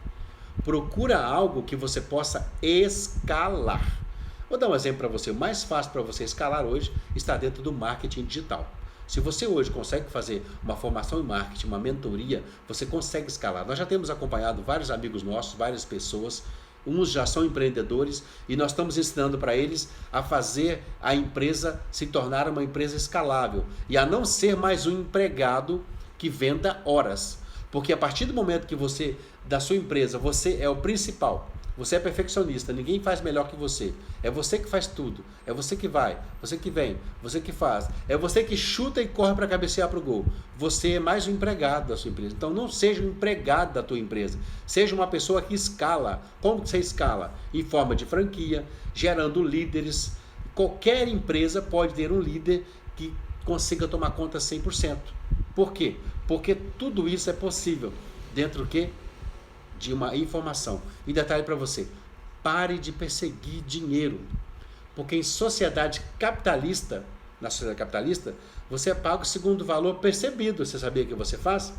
Procura algo que você possa escalar. Vou dar um exemplo para você. O mais fácil para você escalar hoje está dentro do marketing digital. Se você hoje consegue fazer uma formação em marketing, uma mentoria, você consegue escalar. Nós já temos acompanhado vários amigos nossos, várias pessoas, uns já são empreendedores e nós estamos ensinando para eles a fazer a empresa se tornar uma empresa escalável e a não ser mais um empregado que venda horas. Porque a partir do momento que você, da sua empresa, você é o principal, você é perfeccionista, ninguém faz melhor que você. É você que faz tudo. É você que vai, você que vem, você que faz. É você que chuta e corre para cabecear para o gol. Você é mais um empregado da sua empresa. Então não seja um empregado da tua empresa. Seja uma pessoa que escala. Como que você escala? Em forma de franquia, gerando líderes. Qualquer empresa pode ter um líder que consiga tomar conta 100%. Por quê? Porque tudo isso é possível dentro do quê? De uma informação. E detalhe para você, pare de perseguir dinheiro, porque em sociedade capitalista, na sociedade capitalista, você é pago segundo o valor percebido. Você sabia que você faz?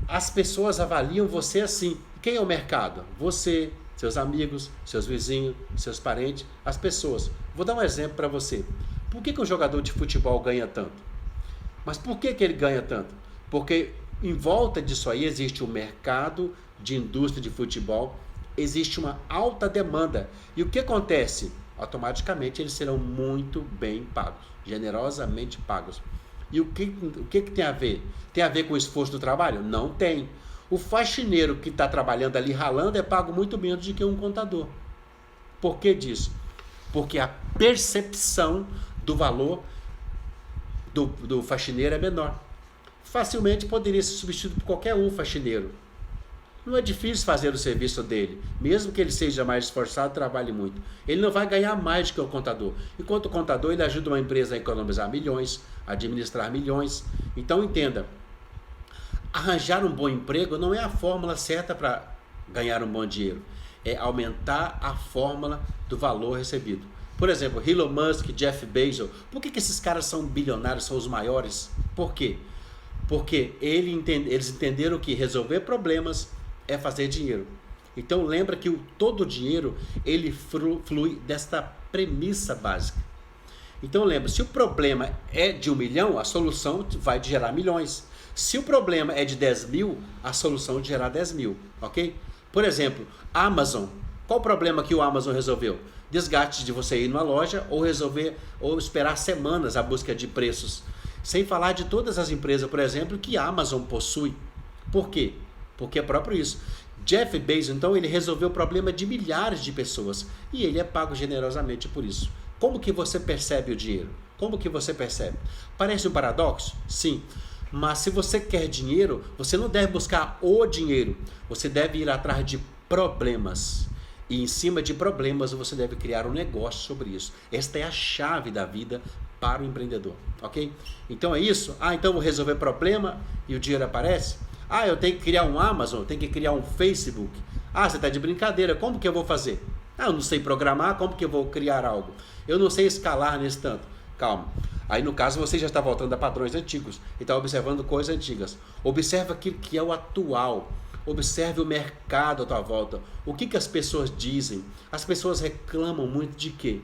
As pessoas avaliam você assim. Quem é o mercado? Você, seus amigos, seus vizinhos, seus parentes, as pessoas. Vou dar um exemplo para você. Por que um jogador de futebol ganha tanto? Mas por que ele ganha tanto? Porque em volta disso aí existe um mercado de indústria de futebol, existe uma alta demanda. E o que acontece? Automaticamente eles serão muito bem pagos, generosamente pagos. E o que tem a ver? Tem a ver com o esforço do trabalho? Não tem. O faxineiro que está trabalhando ali, ralando, é pago muito menos do que um contador. Por que disso? Porque a percepção do valor do faxineiro é menor. Facilmente poderia ser substituído por qualquer um faxineiro. Não é difícil fazer o serviço dele, mesmo que ele seja mais esforçado, trabalhe muito. Ele não vai ganhar mais do que o contador. Enquanto o contador, ele ajuda uma empresa a economizar milhões, a administrar milhões. Então entenda, arranjar um bom emprego não é a fórmula certa para ganhar um bom dinheiro. É aumentar a fórmula do valor recebido. Por exemplo, Elon Musk, Jeff Bezos, por que esses caras são bilionários, são os maiores? Por quê? Porque eles entenderam que resolver problemas é fazer dinheiro. Então lembra que todo o dinheiro ele flui desta premissa básica. Então lembra, se o problema é de 1 milhão, a solução vai gerar milhões. Se o problema é de 10 mil, a solução é de gerar 10 mil, ok? Por exemplo, Amazon. Qual o problema que o Amazon resolveu? Desgaste de você ir numa loja ou esperar semanas a busca de preços. Sem falar de todas as empresas, por exemplo, que a Amazon possui. Por quê? Porque é próprio isso. Jeff Bezos, então, ele resolveu o problema de milhares de pessoas e ele é pago generosamente por isso. Como que você percebe o dinheiro? Como que você percebe? Parece um paradoxo? Sim. Mas se você quer dinheiro, você não deve buscar o dinheiro. Você deve ir atrás de problemas. E em cima de problemas você deve criar um negócio sobre isso. Esta é a chave da vida para o empreendedor, ok? Então é isso? Então eu vou resolver problema e o dinheiro aparece? Eu tenho que criar um Amazon, eu tenho que criar um Facebook. Você está de brincadeira, como que eu vou fazer? Eu não sei programar, como que eu vou criar algo? Eu não sei escalar nesse tanto. Calma. Aí no caso você já está voltando a padrões antigos e está observando coisas antigas. Observa aquilo que é o atual. Observe o mercado à tua volta. O que as pessoas dizem? As pessoas reclamam muito de quê?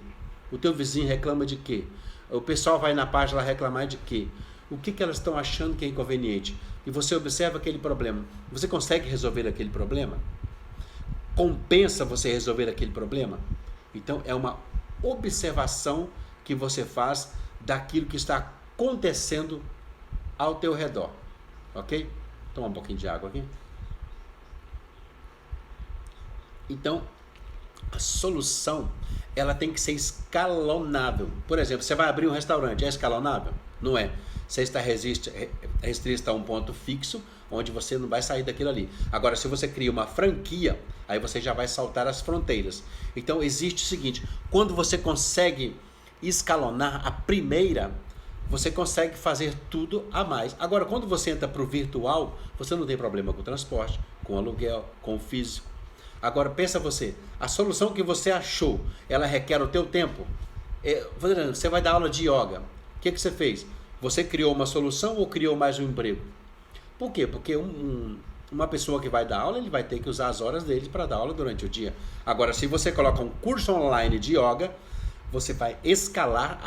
O teu vizinho reclama de quê? O pessoal vai na página lá reclamar de quê? O que elas estão achando que é inconveniente? E você observa aquele problema. Você consegue resolver aquele problema? Compensa você resolver aquele problema? Então é uma observação que você faz daquilo que está acontecendo ao teu redor. Ok? Toma um pouquinho de água aqui. Então, a solução, ela tem que ser escalonável. Por exemplo, você vai abrir um restaurante, é escalonável? Não é. Você está restrito a um ponto fixo, onde você não vai sair daquilo ali. Agora, se você cria uma franquia, aí você já vai saltar as fronteiras. Então, existe o seguinte, quando você consegue escalonar a primeira, você consegue fazer tudo a mais. Agora, quando você entra para o virtual, você não tem problema com o transporte, com o aluguel, com o físico. Agora, pensa você, a solução que você achou, ela requer o teu tempo? Você vai dar aula de yoga. O que você fez? Você criou uma solução ou criou mais um emprego? Por quê? Porque uma pessoa que vai dar aula, ele vai ter que usar as horas dele para dar aula durante o dia. Agora, se você coloca um curso online de yoga, você vai escalar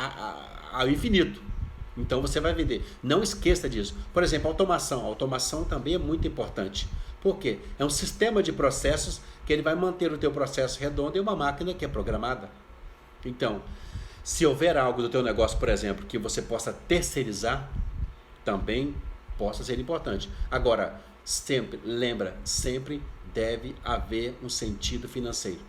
ao infinito. Então você vai vender. Não esqueça disso. Por exemplo, automação. A automação também é muito importante. Por quê? É um sistema de processos que ele vai manter o teu processo redondo e uma máquina que é programada. Então, se houver algo do teu negócio, por exemplo, que você possa terceirizar, também possa ser importante. Agora, sempre deve haver um sentido financeiro.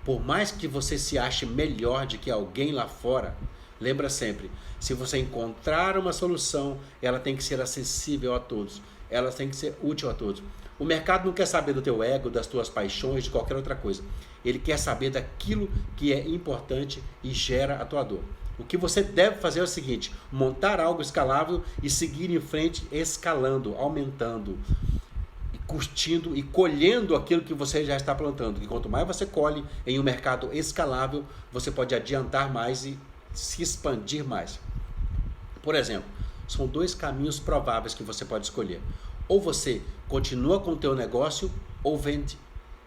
Por mais que você se ache melhor do que alguém lá fora, lembra sempre, se você encontrar uma solução, ela tem que ser acessível a todos, ela tem que ser útil a todos. O mercado não quer saber do teu ego, das tuas paixões, de qualquer outra coisa. Ele quer saber daquilo que é importante e gera a tua dor. O que você deve fazer é o seguinte, montar algo escalável e seguir em frente escalando, aumentando, curtindo e colhendo aquilo que você já está plantando. E quanto mais você colhe em um mercado escalável, você pode adiantar mais e se expandir mais. Por exemplo, são dois caminhos prováveis que você pode escolher. Ou você continua com o teu negócio ou vende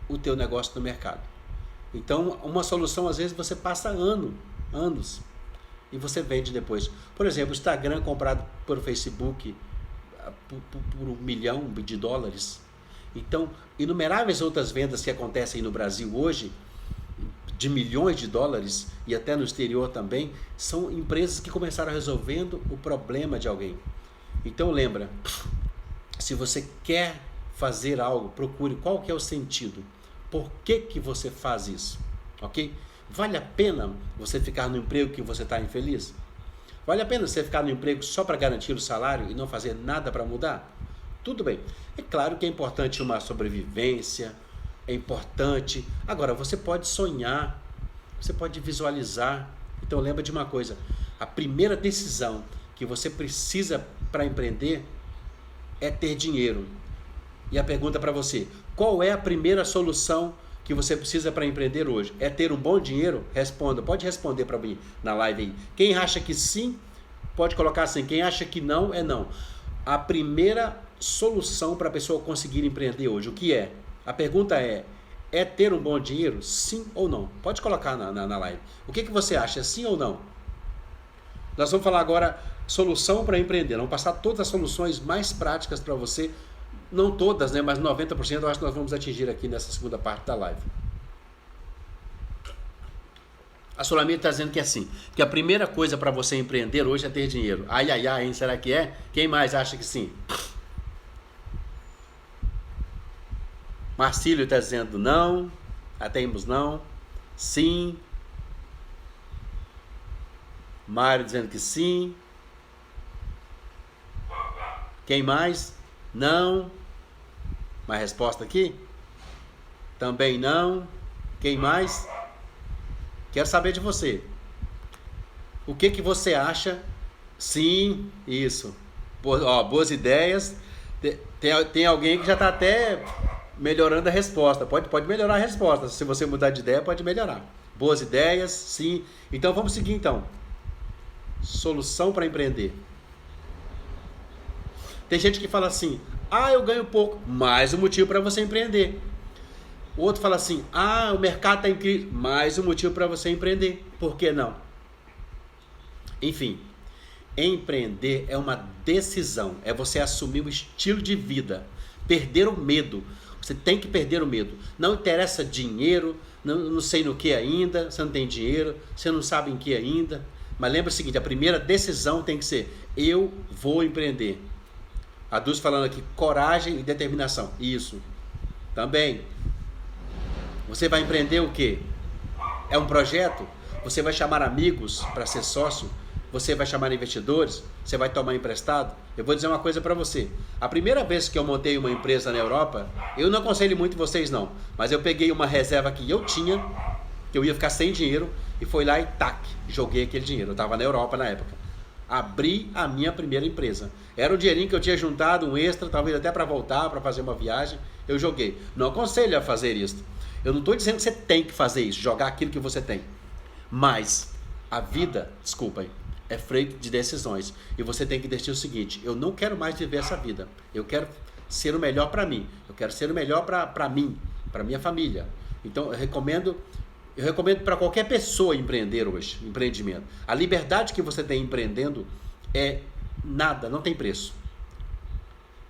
o teu negócio no mercado. Então, uma solução, às vezes, você passa anos, e você vende depois. Por exemplo, o Instagram comprado por Facebook por $1 milhão. Então, inumeráveis outras vendas que acontecem no Brasil hoje, de milhões de dólares, e até no exterior também, são empresas que começaram resolvendo o problema de alguém. Então lembra, se você quer fazer algo, procure qual que é o sentido. Por que você faz isso? Ok? Vale a pena você ficar no emprego que você está infeliz? Vale a pena você ficar no emprego só para garantir o salário e não fazer nada para mudar? Tudo bem. É claro que é importante uma sobrevivência, é importante. Agora, você pode sonhar, você pode visualizar. Então lembra de uma coisa, a primeira decisão que você precisa para empreender é ter dinheiro. E a pergunta para você, qual é a primeira solução que você precisa para empreender hoje? É ter um bom dinheiro? Responda, pode responder para mim na live aí. Quem acha que sim, pode colocar assim. Quem acha que não, é não. A primeira solução para a pessoa conseguir empreender hoje, o que é? A pergunta é ter um bom dinheiro? Sim ou não? Pode colocar na live. O que você acha, sim ou não? Nós vamos falar agora solução para empreender. Vamos passar todas as soluções mais práticas para você. Não todas, né? Mas 90% eu acho que nós vamos atingir aqui nessa segunda parte da live. A Sulamita está dizendo que é assim, que a primeira coisa para você empreender hoje é ter dinheiro. Ai, ai, ai, hein? Será que é? Quem mais acha que sim? Marcílio está dizendo não. Atemos não. Sim. Mário dizendo que sim. Quem mais? Não. Mais resposta aqui? Também não. Quem mais? Quero saber de você. O que você acha? Sim, isso. Boas ideias. Tem alguém que já está até melhorando a resposta. Pode melhorar a resposta. Se você mudar de ideia, pode melhorar. Boas ideias, sim. Então vamos seguir então. Solução para empreender. Tem gente que fala assim: eu ganho pouco. Mais um motivo para você empreender. O outro fala assim: o mercado está em crise. Mais um motivo para você empreender. Por que não? Enfim, empreender é uma decisão. É você assumir um estilo de vida. Perder o medo. Você tem que perder o medo. Não interessa dinheiro, não sei no que ainda, você não tem dinheiro, você não sabe em que ainda. Mas lembra o seguinte, a primeira decisão tem que ser: eu vou empreender. A Dulce falando aqui, coragem e determinação. Isso. Também. Você vai empreender o quê? É um projeto? Você vai chamar amigos para ser sócio? Você vai chamar investidores? Você vai tomar emprestado? Eu vou dizer uma coisa para você. A primeira vez que eu montei uma empresa na Europa, eu não aconselho muito vocês não, mas eu peguei uma reserva que eu tinha, que eu ia ficar sem dinheiro, e fui lá e joguei aquele dinheiro. Eu estava na Europa na época. Abri a minha primeira empresa. Era um dinheirinho que eu tinha juntado, um extra, talvez até para voltar, para fazer uma viagem. Eu joguei. Não aconselho a fazer isso. Eu não estou dizendo que você tem que fazer isso, jogar aquilo que você tem. Mas a vida, desculpem, é feita de decisões. E você tem que decidir o seguinte: eu não quero mais viver essa vida. Eu quero ser o melhor para mim. Eu quero ser o melhor para mim, para minha família. Então eu recomendo para qualquer pessoa empreender hoje, empreendimento. A liberdade que você tem empreendendo é nada, não tem preço.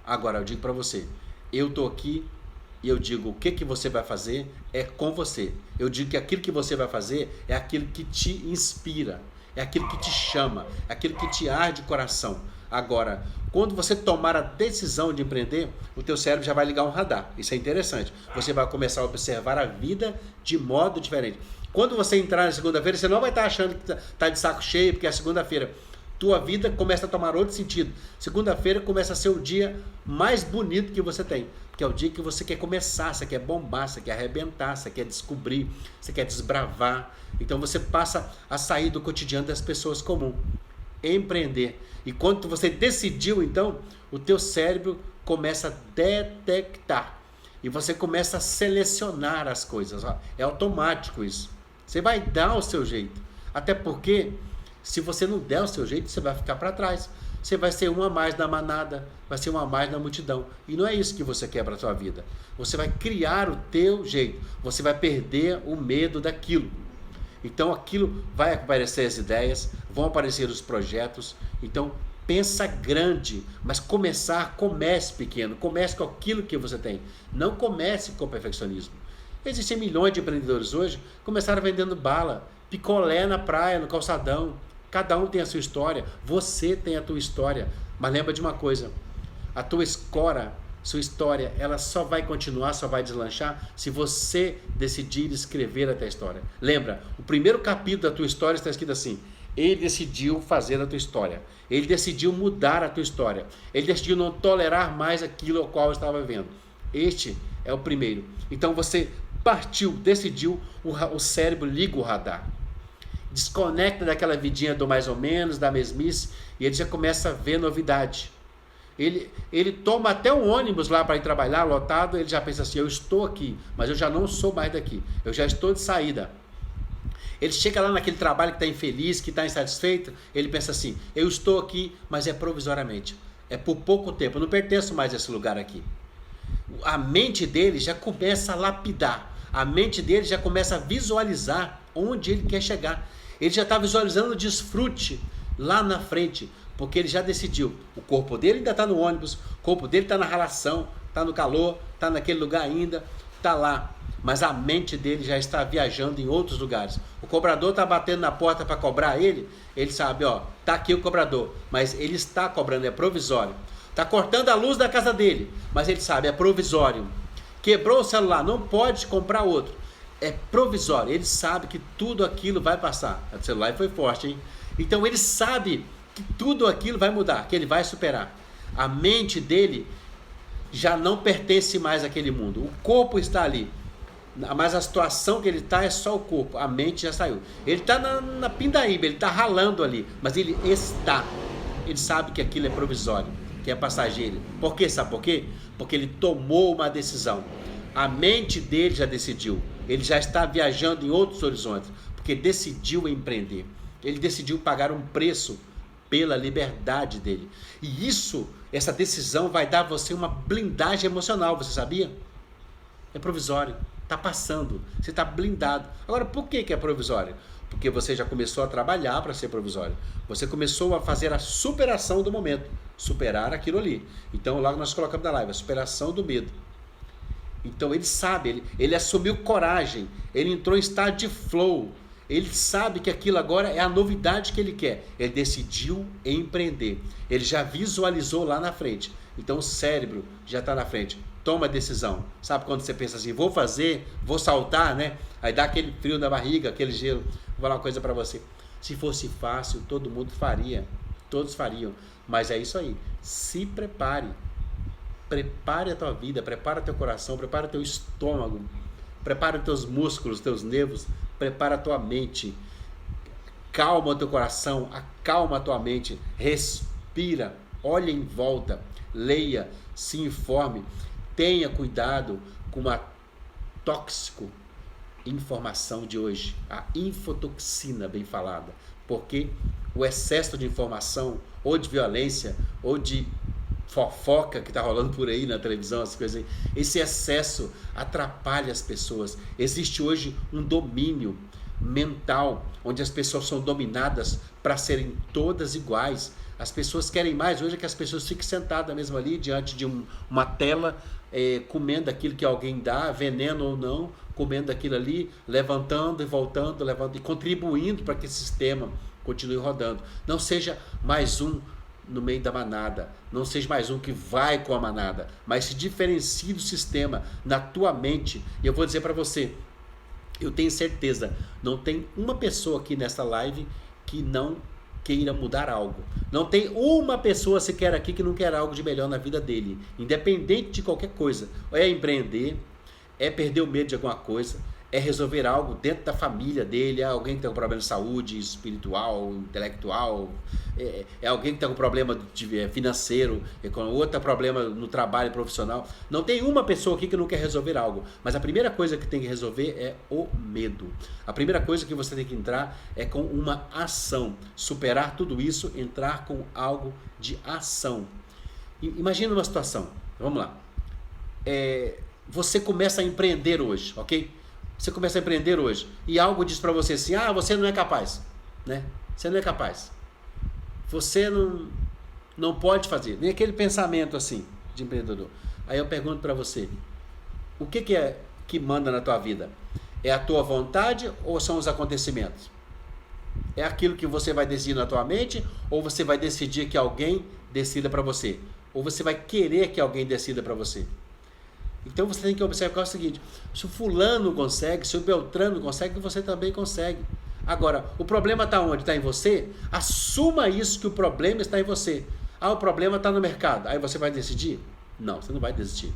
Agora eu digo para você, eu estou aqui e eu digo o que você vai fazer é com você. Eu digo que aquilo que você vai fazer é aquilo que te inspira, é aquilo que te chama, é aquilo que te arde o coração. Agora, quando você tomar a decisão de empreender, o teu cérebro já vai ligar um radar. Isso é interessante. Você vai começar a observar a vida de modo diferente. Quando você entrar na segunda-feira, você não vai estar achando que está de saco cheio, porque é segunda-feira. Tua vida começa a tomar outro sentido. Segunda-feira começa a ser o dia mais bonito que você tem. Que é o dia que você quer começar, você quer bombar, você quer arrebentar, você quer descobrir, você quer desbravar. Então você passa a sair do cotidiano das pessoas comuns. Empreender. E quando você decidiu, então, o teu cérebro começa a detectar. E você começa a selecionar as coisas. É automático isso. Você vai dar o seu jeito. Até porque, se você não der o seu jeito, você vai ficar para trás. Você vai ser um a mais na manada, vai ser um a mais na multidão. E não é isso que você quer para a sua vida. Você vai criar o teu jeito. Você vai perder o medo daquilo. Então aquilo vai aparecer as ideias, vão aparecer os projetos. Então pensa grande, mas comece pequeno, comece com aquilo que você tem. Não comece com perfeccionismo. Existem milhões de empreendedores hoje que começaram vendendo bala, picolé na praia, no calçadão. Cada um tem a sua história, você tem a tua história. Mas lembra de uma coisa, a tua sua história, ela só vai continuar, só vai deslanchar se você decidir escrever a tua história. Lembra, o primeiro capítulo da tua história está escrito assim: ele decidiu fazer a tua história, ele decidiu mudar a tua história, ele decidiu não tolerar mais aquilo ao qual estava vivendo. Este é o primeiro. Então você partiu, decidiu, o cérebro liga o radar, desconecta daquela vidinha do mais ou menos, da mesmice, e ele já começa a ver novidade. Ele toma até um ônibus lá para ir trabalhar, lotado, ele já pensa assim: eu estou aqui, mas eu já não sou mais daqui, eu já estou de saída. Ele chega lá naquele trabalho que está infeliz, que está insatisfeito, ele pensa assim: eu estou aqui, mas é provisoriamente, é por pouco tempo, eu não pertenço mais a esse lugar aqui. A mente dele já começa a lapidar, a mente dele já começa a visualizar onde ele quer chegar. Ele já está visualizando o desfrute lá na frente, porque ele já decidiu. O corpo dele ainda está no ônibus, o corpo dele está na ralação, está no calor, está naquele lugar ainda, está lá. Mas a mente dele já está viajando em outros lugares. O cobrador está batendo na porta para cobrar ele sabe, ó, tá aqui o cobrador, mas ele está cobrando, é provisório. Está cortando a luz da casa dele, mas ele sabe, é provisório. Quebrou o celular, não pode comprar outro. É provisório, ele sabe que tudo aquilo vai passar. O celular foi forte, hein? Então ele sabe que tudo aquilo vai mudar, que ele vai superar. A mente dele já não pertence mais àquele mundo. O corpo está ali, mas a situação que ele está é só o corpo. A mente já saiu. Ele está na pindaíba, ele está ralando ali, mas ele está. Ele sabe que aquilo é provisório, que é passageiro. Por quê? Sabe por quê? Porque ele tomou uma decisão. A mente dele já decidiu. Ele já está viajando em outros horizontes, porque decidiu empreender. Ele decidiu pagar um preço pela liberdade dele. E essa decisão vai dar a você uma blindagem emocional, você sabia? É provisório, está passando, você está blindado. Agora, por que é provisório? Porque você já começou a trabalhar para ser provisório. Você começou a fazer a superação do momento, superar aquilo ali. Então, logo nós colocamos na live, a superação do medo. Então, ele sabe, ele assumiu coragem, ele entrou em estado de flow. Ele sabe que aquilo agora é a novidade que ele quer. Ele decidiu empreender. Ele já visualizou lá na frente. Então o cérebro já está na frente. Toma a decisão. Sabe quando você pensa assim, vou fazer, vou saltar, né? Aí dá aquele frio na barriga, aquele gelo. Vou falar uma coisa para você. Se fosse fácil, todo mundo faria. Todos fariam. Mas é isso aí. Se prepare. Prepare a tua vida, prepara teu coração, prepara teu estômago. Prepara os teus músculos, teus nervos, prepara a tua mente, calma o teu coração, acalma a tua mente, respira, olha em volta, leia, se informe, tenha cuidado com a tóxico informação de hoje, a infotoxina bem falada, porque o excesso de informação, ou de violência, ou de fofoca que está rolando por aí na televisão, as coisas aí, esse excesso atrapalha as pessoas. Existe hoje um domínio mental, onde as pessoas são dominadas para serem todas iguais. As pessoas querem mais hoje que as pessoas fiquem sentadas mesmo ali, diante de uma tela, comendo aquilo que alguém dá, veneno ou não, comendo aquilo ali, levantando e voltando, levantando e contribuindo para que esse sistema continue rodando. Não seja mais um no meio da manada, não seja mais um que vai com a manada, mas se diferencie do sistema na tua mente. E eu vou dizer para você, eu tenho certeza, não tem uma pessoa aqui nessa live que não queira mudar algo. Não tem uma pessoa sequer aqui que não quer algo de melhor na vida dele, independente de qualquer coisa. É empreender, é perder o medo de alguma coisa, é resolver algo dentro da família dele, é alguém que tem um problema de saúde espiritual, intelectual, é alguém que tem um problema financeiro, outro problema no trabalho profissional. Não tem uma pessoa aqui que não quer resolver algo, mas a primeira coisa que tem que resolver é o medo. A primeira coisa que você tem que entrar é com uma ação, superar tudo isso, entrar com algo de ação. Imagina uma situação, vamos lá, você começa a empreender hoje, ok? Você começa a empreender hoje e algo diz para você assim, você não é capaz, né? Você não é capaz. Você não pode fazer. Nem aquele pensamento assim de empreendedor. Aí eu pergunto para você, o que é que manda na tua vida? É a tua vontade ou são os acontecimentos? É aquilo que você vai decidir na tua mente ou você vai decidir que alguém decida para você? Ou você vai querer que alguém decida para você? Então você tem que observar o seguinte, se o fulano consegue, se o Beltrano consegue, você também consegue. Agora, o problema está onde? Está em você? Assuma isso, que o problema está em você. O problema está no mercado. Aí você vai decidir? Não, você não vai desistir.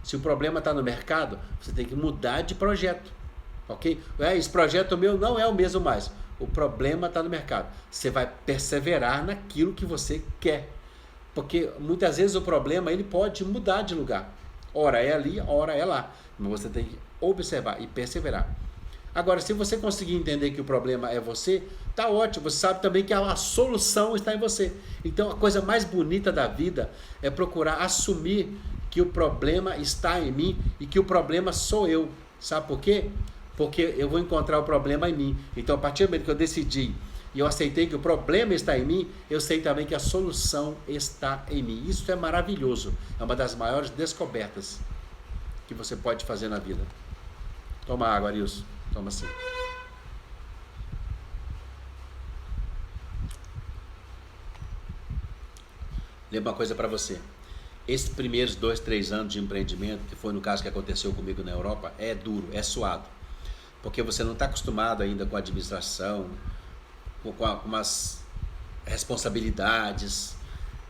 Se o problema está no mercado, você tem que mudar de projeto. Ok? Esse projeto meu não é o mesmo mais. O problema está no mercado. Você vai perseverar naquilo que você quer. Porque muitas vezes o problema ele pode mudar de lugar. Ora é ali, ora é lá. Mas você tem que observar e perseverar. Agora, se você conseguir entender que o problema é você, tá ótimo. Você sabe também que a solução está em você. Então, a coisa mais bonita da vida é procurar assumir que o problema está em mim e que o problema sou eu. Sabe por quê? porque eu vou encontrar o problema em mim. Então, a partir do momento que eu decidi e eu aceitei que o problema está em mim, eu sei também que a solução está em mim. Isso é maravilhoso. É uma das maiores descobertas que você pode fazer na vida. Toma água, Arilson. Toma assim. Lembra uma coisa para você. Esses primeiros 2, 3 anos de empreendimento, que foi no caso que aconteceu comigo na Europa, é duro, é suado. Porque você não está acostumado ainda com a administração, com as responsabilidades,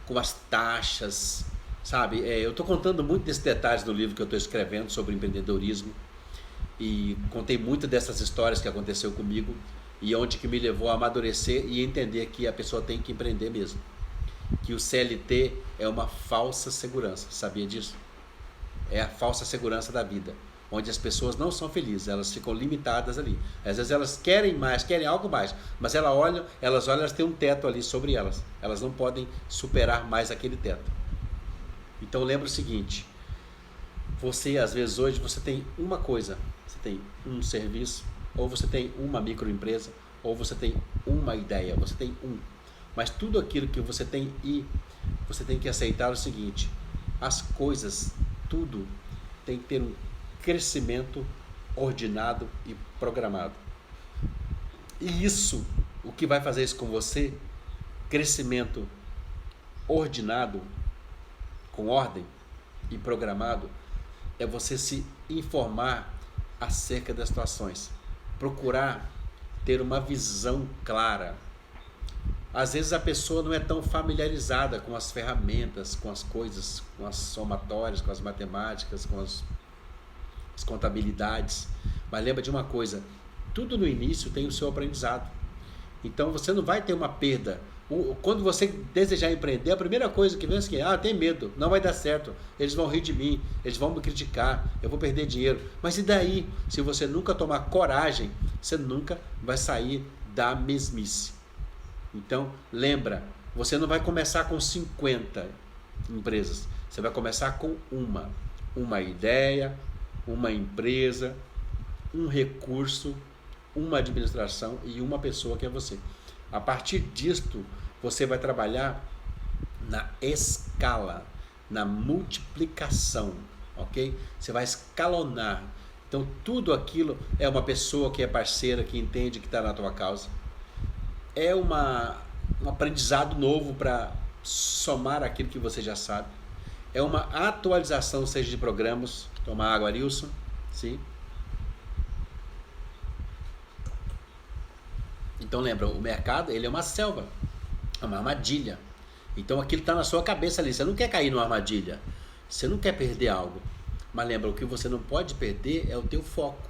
com as taxas, sabe? Eu estou contando muito desses detalhes no livro que eu estou escrevendo sobre empreendedorismo e contei muito dessas histórias que aconteceu comigo e onde que me levou a amadurecer e entender que a pessoa tem que empreender mesmo. Que o CLT é uma falsa segurança, sabia disso? É a falsa segurança da vida, onde as pessoas não são felizes, elas ficam limitadas ali. Às vezes elas querem mais, querem algo mais, mas elas olham, elas têm um teto ali sobre elas, elas não podem superar mais aquele teto. Então lembra o seguinte, você às vezes hoje você tem uma coisa, você tem um serviço, ou você tem uma microempresa, ou você tem uma ideia, você tem mas tudo aquilo que você tem você tem que aceitar o seguinte, as coisas, tudo tem que ter um crescimento ordenado e programado. E isso, o que vai fazer isso com você, crescimento ordenado, com ordem e programado, é você se informar acerca das situações, procurar ter uma visão clara. Às vezes a pessoa não é tão familiarizada com as ferramentas, com as coisas, com as somatórias, com as matemáticas, com as contabilidades. Mas lembra de uma coisa, tudo no início tem o seu aprendizado. Então você não vai ter uma perda. Quando você desejar empreender, a primeira coisa que vem é que tem medo, não vai dar certo, eles vão rir de mim, eles vão me criticar, eu vou perder dinheiro. Mas e daí? Se você nunca tomar coragem, você nunca vai sair da mesmice. Então, lembra, você não vai começar com 50 empresas, você vai começar com uma ideia, uma empresa, um recurso, uma administração e uma pessoa que é você. A partir disto, você vai trabalhar na escala, na multiplicação, ok? Você vai escalonar. Então, tudo aquilo é uma pessoa que é parceira, que entende que está na tua causa. É um aprendizado novo para somar aquilo que você já sabe. É uma atualização, seja de programas. Toma água, Arilson. Sim. Então lembra, o mercado ele é uma selva, é uma armadilha. Então aquilo está na sua cabeça ali. Você não quer cair numa armadilha. Você não quer perder algo. Mas lembra, o que você não pode perder é o teu foco.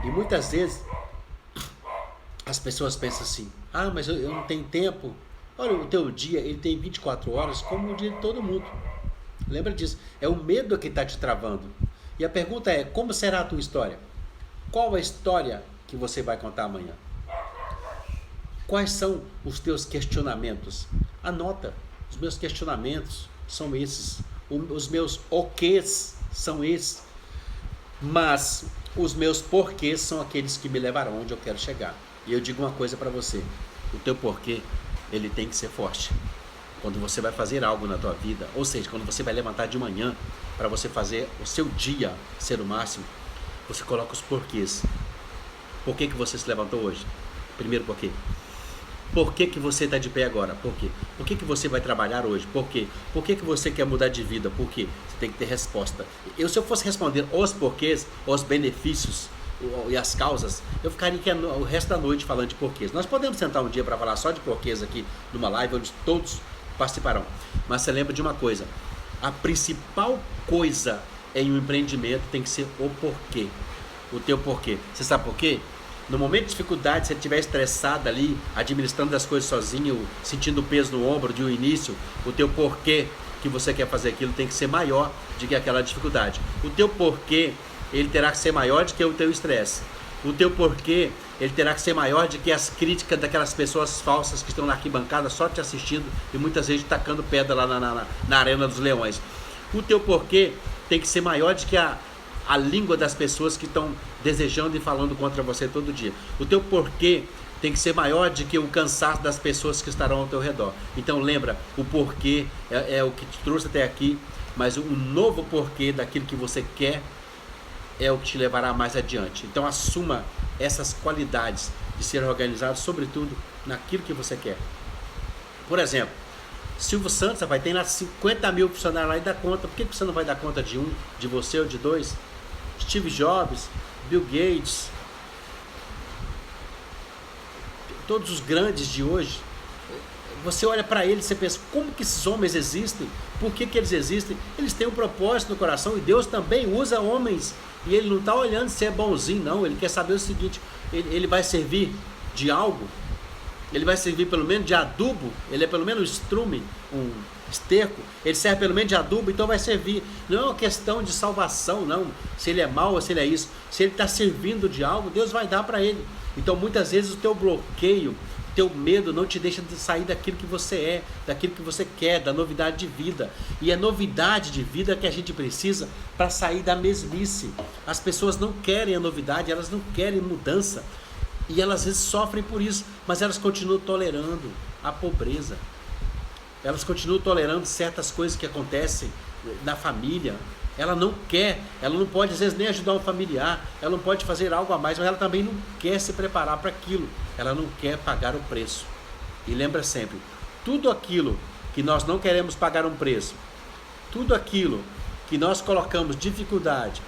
E muitas vezes as pessoas pensam assim, mas eu não tenho tempo. Olha, o teu dia ele tem 24 horas como o dia de todo mundo. Lembra disso. É o medo que está te travando. E a pergunta é, como será a tua história? Qual a história que você vai contar amanhã? Quais são os teus questionamentos? Anota. Os meus questionamentos são esses. Os meus ok's são esses. Mas os meus porquês são aqueles que me levarão onde eu quero chegar. E eu digo uma coisa para você, o teu porquê, ele tem que ser forte. Quando você vai fazer algo na tua vida, ou seja, quando você vai levantar de manhã para você fazer o seu dia ser o máximo, você coloca os porquês. Por que você se levantou hoje? Primeiro porquê. Por que você está de pé agora? Por quê? Por que você vai trabalhar hoje? Por quê? Por que você quer mudar de vida? Por quê? Você tem que ter resposta. Se eu fosse responder os porquês, os benefícios e as causas, eu ficaria aqui o resto da noite falando de porquês. Nós podemos sentar um dia para falar só de porquês aqui numa live onde todos participarão. Mas você lembra de uma coisa, a principal coisa em um empreendimento tem que ser o porquê. O teu porquê. Você sabe por quê? No momento de dificuldade, se você estiver estressado ali, administrando as coisas sozinho, sentindo o peso no ombro de um início, o teu porquê que você quer fazer aquilo tem que ser maior do que aquela dificuldade. O teu porquê, ele terá que ser maior do que o teu estresse. O teu porquê, ele terá que ser maior do que as críticas daquelas pessoas falsas que estão na arquibancada só te assistindo e muitas vezes tacando pedra lá na Arena dos Leões. O teu porquê tem que ser maior do que a a língua das pessoas que estão desejando e falando contra você todo dia. O teu porquê tem que ser maior do que o cansaço das pessoas que estarão ao teu redor. Então lembra, o porquê é o que te trouxe até aqui, mas o novo porquê daquilo que você quer é o que te levará mais adiante. Então assuma essas qualidades de ser organizado, sobretudo naquilo que você quer. Por exemplo, Silvio Santos, vai ter lá 50 mil funcionários lá e dá conta. Por que você não vai dar conta de um, de você ou de dois? Steve Jobs, Bill Gates, todos os grandes de hoje, você olha para eles e você pensa, como que esses homens existem? Por que eles existem? Eles têm um propósito no coração e Deus também usa homens. E ele não está olhando se é bonzinho, não. Ele quer saber o seguinte, ele vai servir de algo? Ele vai servir pelo menos de adubo? Ele é pelo menos um estrume, um esterco? Ele serve pelo menos de adubo, então vai servir. Não é uma questão de salvação, não. Se ele é mau ou se ele é isso. Se ele está servindo de algo, Deus vai dar para ele. Então muitas vezes o teu bloqueio, o teu medo não te deixa de sair daquilo que você é, daquilo que você quer, da novidade de vida. E é novidade de vida que a gente precisa para sair da mesmice. As pessoas não querem a novidade, elas não querem mudança. E elas às vezes sofrem por isso, mas elas continuam tolerando a pobreza. Elas continuam tolerando certas coisas que acontecem na família. Ela não quer, ela não pode às vezes nem ajudar um familiar, ela não pode fazer algo a mais, mas ela também não quer se preparar para aquilo. Ela não quer pagar o preço. E lembra sempre, tudo aquilo que nós não queremos pagar um preço, tudo aquilo que nós colocamos dificuldade,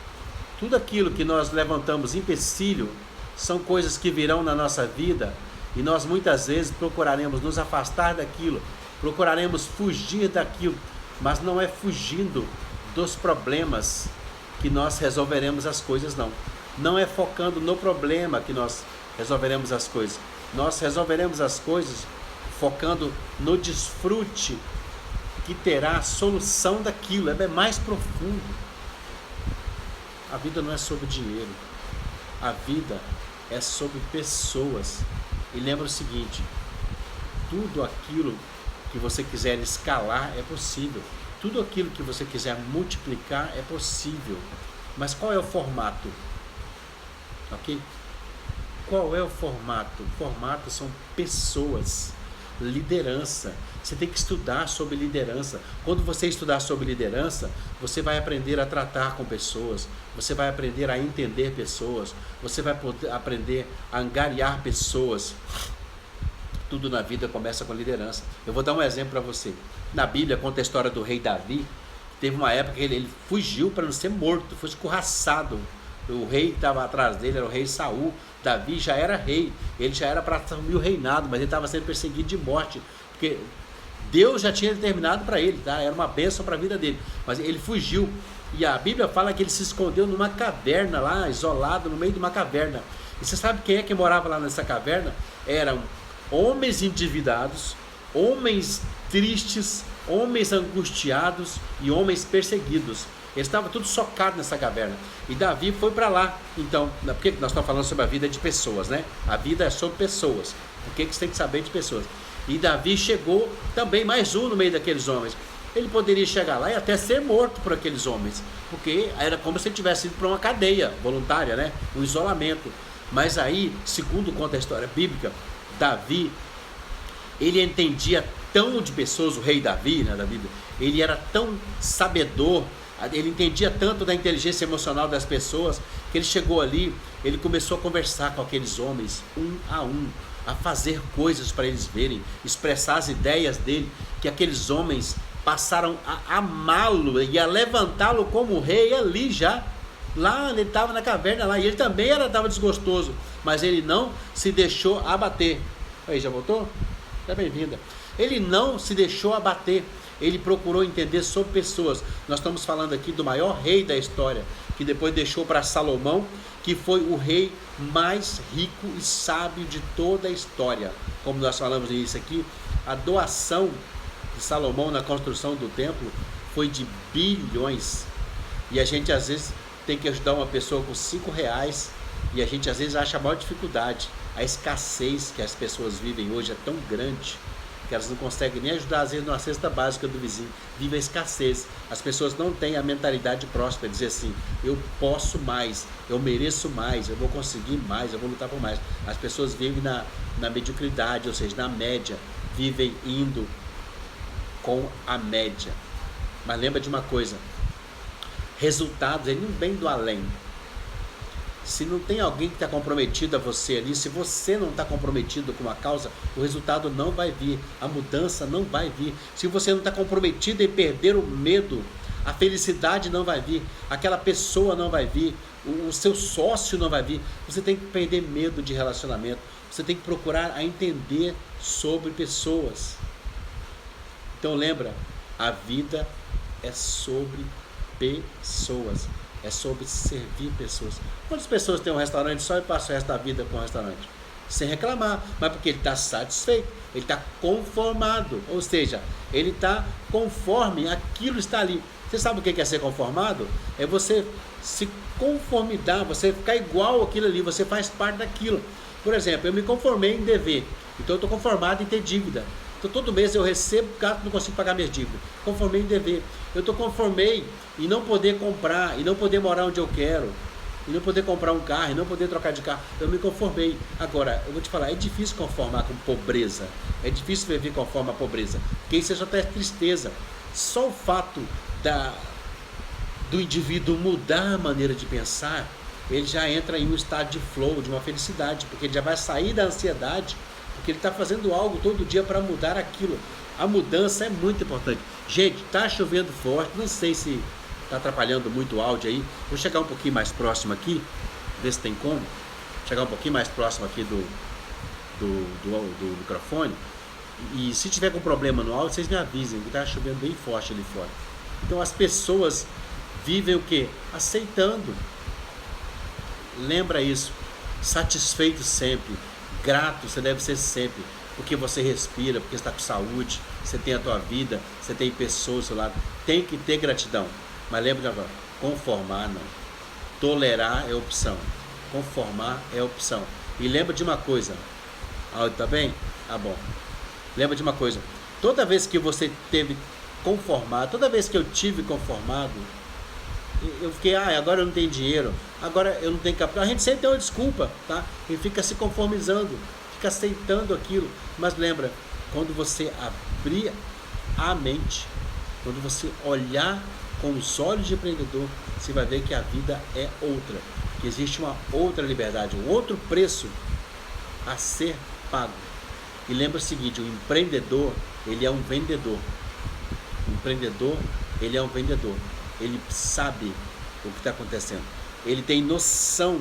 tudo aquilo que nós levantamos empecilho, são coisas que virão na nossa vida e nós muitas vezes procuraremos nos afastar daquilo, procuraremos fugir daquilo, mas não é fugindo dos problemas que nós resolveremos as coisas, não. Não é focando no problema que nós resolveremos as coisas. Nós resolveremos as coisas focando no desfrute que terá a solução daquilo, é mais profundo. A vida não é sobre dinheiro, a vida é sobre pessoas. E lembra o seguinte, tudo aquilo que você quiser escalar é possível, tudo aquilo que você quiser multiplicar é possível, mas qual é o formato? Ok? Qual é o formato? O formato são pessoas, liderança. Você tem que estudar sobre liderança. Quando você estudar sobre liderança, você vai aprender a tratar com pessoas, você vai aprender a entender pessoas, você vai poder aprender a angariar pessoas. Tudo na vida começa com liderança. Eu vou dar um exemplo para você. Na Bíblia conta a história do rei Davi. Teve uma época que ele fugiu para não ser morto, foi escorraçado. O rei que estava atrás dele era o rei Saul. Davi já era rei, ele já era para assumir o reinado, mas ele estava sendo perseguido de morte, porque Deus já tinha determinado para ele, tá? Era uma bênção para a vida dele, mas ele fugiu. E a Bíblia fala que ele se escondeu numa caverna lá, isolado no meio de uma caverna. E você sabe quem é que morava lá nessa caverna? Eram homens endividados, homens tristes, homens angustiados e homens perseguidos. Eles estavam todos socados nessa caverna. E Davi foi para lá. Então, porque nós estamos falando sobre a vida de pessoas, né? A vida é sobre pessoas. O que você tem que saber de pessoas? E Davi chegou também mais um no meio daqueles homens. Ele poderia chegar lá e até ser morto por aqueles homens, porque era como se ele tivesse ido para uma cadeia voluntária, né? Um isolamento. Mas aí, segundo conta a história bíblica, Davi, ele entendia tão de pessoas, o rei Davi, né, da Bíblia, ele era tão sabedor, ele entendia tanto da inteligência emocional das pessoas, que ele chegou ali, ele começou a conversar com aqueles homens, um, a fazer coisas para eles verem, expressar as ideias dele, que aqueles homens passaram a amá-lo e a levantá-lo como rei ali já. Lá ele estava na caverna lá, e ele também estava desgostoso, mas ele não se deixou abater. Aí, já voltou? Seja bem-vinda. Ele não se deixou abater, ele procurou entender sobre pessoas. Nós estamos falando aqui do maior rei da história, que depois deixou para Salomão, que foi o rei mais rico e sábio de toda a história. Como nós falamos nisso aqui, a doação de Salomão na construção do templo foi de bilhões. E a gente às vezes tem que ajudar uma pessoa com R$5, e a gente às vezes acha a maior dificuldade. A escassez que as pessoas vivem hoje é tão grande, que elas não conseguem nem ajudar, às vezes, numa cesta básica do vizinho. Vive a escassez. As pessoas não têm a mentalidade próspera, dizer assim, eu posso mais, eu mereço mais, eu vou conseguir mais, eu vou lutar por mais. As pessoas vivem na mediocridade, ou seja, na média, vivem indo com a média. Mas lembra de uma coisa, resultados, ele não vem do além. Se não tem alguém que está comprometido a você ali, se você não está comprometido com uma causa, o resultado não vai vir, a mudança não vai vir. Se você não está comprometido em perder o medo, a felicidade não vai vir, aquela pessoa não vai vir, o seu sócio não vai vir. Você tem que perder medo de relacionamento, você tem que procurar a entender sobre pessoas. Então lembra, a vida é sobre pessoas. É sobre servir pessoas. Quantas pessoas têm um restaurante só e passam o resto da vida com o restaurante? Sem reclamar, mas porque ele está satisfeito, ele está conformado, ou seja, ele está conforme aquilo está ali. Você sabe o que é ser conformado? É você se conformidar, você ficar igual aquilo ali, você faz parte daquilo. Por exemplo, eu me conformei em dever, então eu estou conformado em ter dívida. Então todo mês eu recebo, gasto, não consigo pagar minhas dívidas. Conformei em dever. Eu estou conformei em não poder comprar, e não poder morar onde eu quero, e não poder comprar um carro, e não poder trocar de carro. Eu me conformei. Agora, eu vou te falar, é difícil conformar com pobreza. É difícil viver conforme a pobreza. Porque isso é só até tristeza. Só o fato do indivíduo mudar a maneira de pensar, ele já entra em um estado de flow, de uma felicidade, porque ele já vai sair da ansiedade, porque ele está fazendo algo todo dia para mudar aquilo. A mudança é muito importante. Gente, está chovendo forte, não sei se está atrapalhando muito o áudio aí. Vou chegar um pouquinho mais próximo aqui, ver se tem como. Chegar um pouquinho mais próximo aqui do microfone. E se tiver com problema no áudio, vocês me avisem, que está chovendo bem forte ali fora. Então as pessoas vivem o quê? Aceitando. Lembra isso. Satisfeito sempre. Grato você deve ser sempre, porque você respira, porque você está com saúde, você tem a tua vida, você tem pessoas ao seu lado. Tem que ter gratidão. Mas lembra de agora, conformar não. Tolerar é opção. Conformar é opção. E lembra de uma coisa. Áudio tá bem? Ah, bom. Lembra de uma coisa. Toda vez que você teve conformado, toda vez que eu tive conformado, eu fiquei, agora eu não tenho dinheiro, agora eu não tenho capital. A gente sempre tem uma desculpa, tá? E fica se conformizando, fica aceitando aquilo. Mas lembra, quando você abrir a mente, quando você olhar com os olhos de empreendedor, você vai ver que a vida é outra, que existe uma outra liberdade, um outro preço a ser pago. E lembra o seguinte, o empreendedor, ele é um vendedor. O empreendedor, ele é um vendedor. Ele sabe o que está acontecendo. Ele tem noção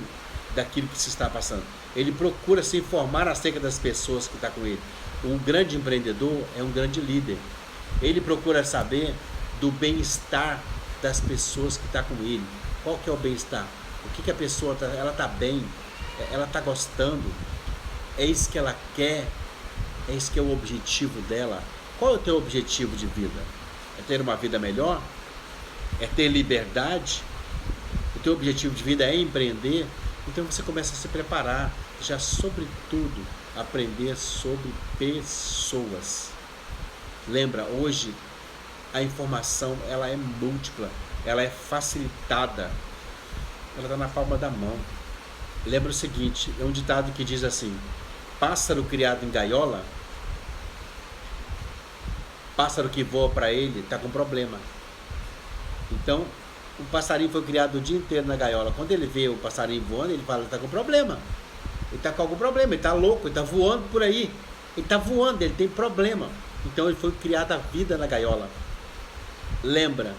daquilo que se está passando. Ele procura se informar acerca das pessoas que estão com ele. Um grande empreendedor é um grande líder. Ele procura saber do bem-estar das pessoas que estão com ele. Qual que é o bem-estar? O que a pessoa está... Ela está bem? Ela está gostando? É isso que ela quer? É isso que é o objetivo dela? Qual é o teu objetivo de vida? É ter uma vida melhor? É ter liberdade? O teu objetivo de vida é empreender? Então você começa a se preparar, já sobretudo aprender sobre pessoas. Lembra, hoje a informação ela é múltipla, ela é facilitada, ela está na palma da mão. Lembra o seguinte, é um ditado que diz assim: pássaro criado em gaiola, pássaro que voa para ele está com problema. Então, o passarinho foi criado o dia inteiro na gaiola. Quando ele vê o passarinho voando, ele fala, ele está com problema. Ele está com algum problema, ele está louco, ele está voando por aí. Ele está voando, ele tem problema. Então, ele foi criado a vida na gaiola. Lembra,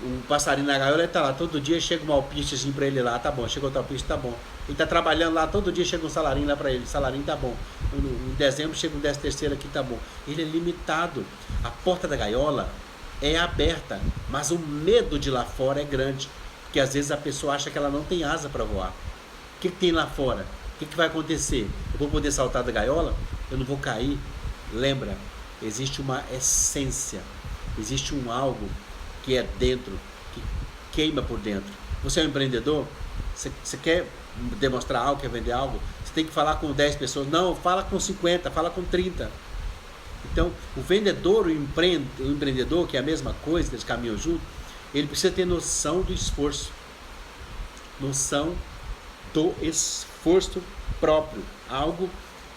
o passarinho na gaiola, ele está lá, todo dia chega um alpistezinho para ele lá, tá bom, chega outro alpiste, tá bom. Ele está trabalhando lá, todo dia chega um salarinho lá para ele, salarinho tá bom. Em dezembro chega um 13º aqui, tá bom. Ele é limitado. A porta da gaiola é aberta, mas o medo de lá fora é grande, porque às vezes a pessoa acha que ela não tem asa para voar. O que tem lá fora? O que vai acontecer? Eu vou poder saltar da gaiola? Eu não vou cair? Lembra, existe uma essência, existe um algo que é dentro, que queima por dentro. Você é um empreendedor? Você quer demonstrar algo, quer vender algo? Você tem que falar com 10 pessoas? Não, fala com 50, fala com 30. Então, o vendedor, o empreendedor, que é a mesma coisa, eles caminham junto, ele precisa ter noção do esforço. Noção do esforço próprio. Algo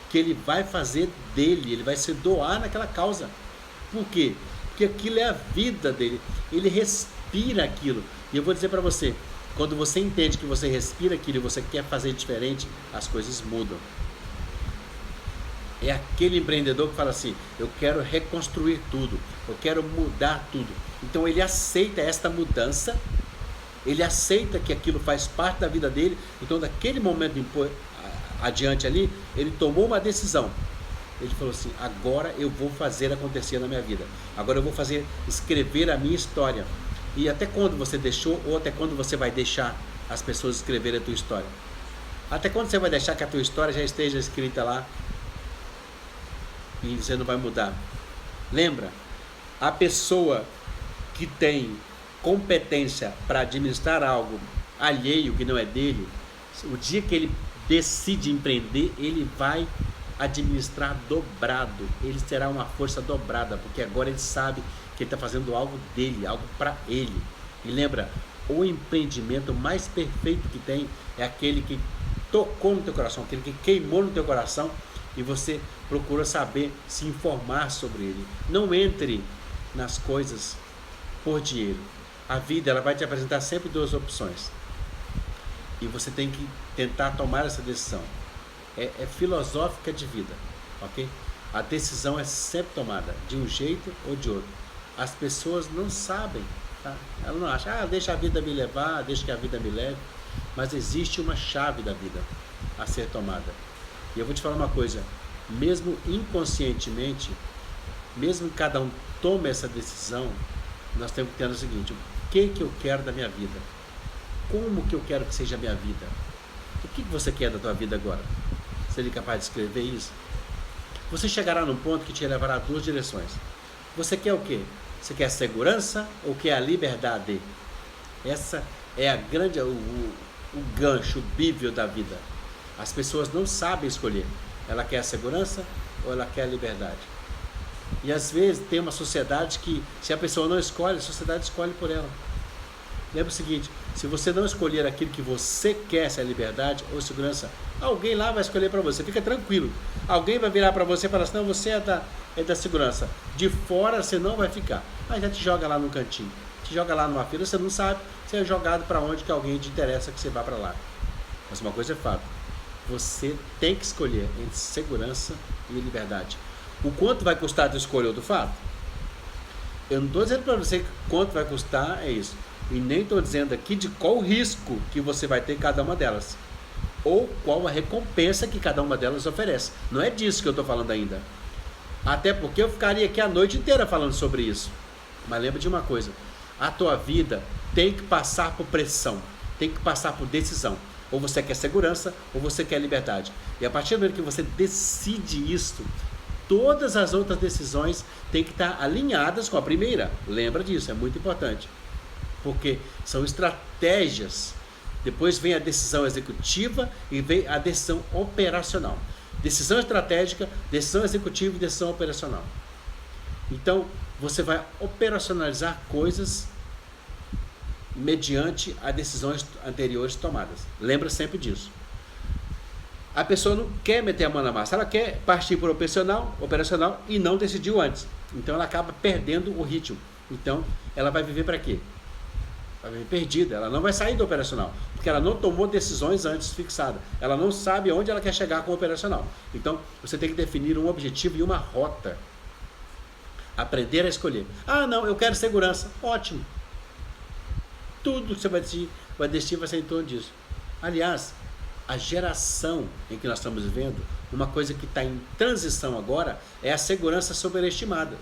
que ele vai fazer dele, ele vai se doar naquela causa. Por quê? Porque aquilo é a vida dele. Ele respira aquilo. E eu vou dizer para você, quando você entende que você respira aquilo e você quer fazer diferente, as coisas mudam. É aquele empreendedor que fala assim, eu quero reconstruir tudo, eu quero mudar tudo. Então ele aceita esta mudança, ele aceita que aquilo faz parte da vida dele. Então daquele momento adiante ali, ele tomou uma decisão. Ele falou assim, agora eu vou fazer acontecer na minha vida. Agora eu vou escrever a minha história. E até quando você deixou, ou até quando você vai deixar as pessoas escreverem a tua história? Até quando você vai deixar que a tua história já esteja escrita lá e você não vai mudar? Lembra, a pessoa que tem competência para administrar algo alheio que não é dele, o dia que ele decide empreender, ele vai administrar dobrado, ele terá uma força dobrada, porque agora ele sabe que ele está fazendo algo dele, algo para ele. E lembra, o empreendimento mais perfeito que tem é aquele que tocou no teu coração, aquele que queimou no teu coração e você procura saber, se informar sobre ele. Não entre nas coisas por dinheiro. A vida, ela vai te apresentar sempre duas opções e você tem que tentar tomar essa decisão. É filosófica de vida, ok? A decisão é sempre tomada de um jeito ou de outro. As pessoas não sabem, tá? Elas não acham, deixa a vida me levar, deixa que a vida me leve. Mas existe uma chave da vida a ser tomada. E eu vou te falar uma coisa, mesmo inconscientemente, mesmo que cada um tome essa decisão, nós temos que ter o seguinte, o que eu quero da minha vida? Como que eu quero que seja a minha vida? O que você quer da tua vida agora? Seria capaz de escrever isso? Você chegará num ponto que te levará a duas direções. Você quer o quê? Você quer a segurança ou quer a liberdade? Essa é a grande, o gancho, o bíblia da vida. As pessoas não sabem escolher. Ela quer a segurança ou ela quer a liberdade? E às vezes tem uma sociedade que, se a pessoa não escolhe, a sociedade escolhe por ela. Lembra o seguinte, se você não escolher aquilo que você quer, se é liberdade ou segurança, alguém lá vai escolher para você, fica tranquilo. Alguém vai virar para você e falar assim, não, você é da segurança. De fora você não vai ficar. Mas já te joga lá no cantinho, te joga lá numa fila, você não sabe, você é jogado para onde que alguém te interessa que você vá para lá. Mas uma coisa é fato, você tem que escolher entre segurança e liberdade. O quanto vai custar tu escolher outro fato? Eu não estou dizendo para você quanto vai custar, é isso. E nem estou dizendo aqui de qual o risco que você vai ter em cada uma delas. Ou qual a recompensa que cada uma delas oferece. Não é disso que eu estou falando ainda. Até porque eu ficaria aqui a noite inteira falando sobre isso. Mas lembra de uma coisa. A tua vida tem que passar por pressão. Tem que passar por decisão. Ou você quer segurança, ou você quer liberdade. E a partir do momento que você decide isso, todas as outras decisões têm que estar alinhadas com a primeira. Lembra disso, é muito importante. Porque são estratégias. Depois vem a decisão executiva e vem a decisão operacional. Decisão estratégica, decisão executiva e decisão operacional. Então, você vai operacionalizar coisas mediante as decisões anteriores tomadas. Lembra sempre disso. A pessoa não quer meter a mão na massa, ela quer partir por operacional e não decidiu antes. Então, ela acaba perdendo o ritmo. Então, ela vai viver para quê? Vai viver perdida, ela não vai sair do operacional, porque ela não tomou decisões antes fixadas, ela não sabe onde ela quer chegar com o operacional. Então, você tem que definir um objetivo e uma rota, aprender a escolher. Não, eu quero segurança, ótimo, tudo que você vai decidir vai ser em torno disso. Aliás, a geração em que nós estamos vivendo, uma coisa que está em transição agora, é a segurança superestimada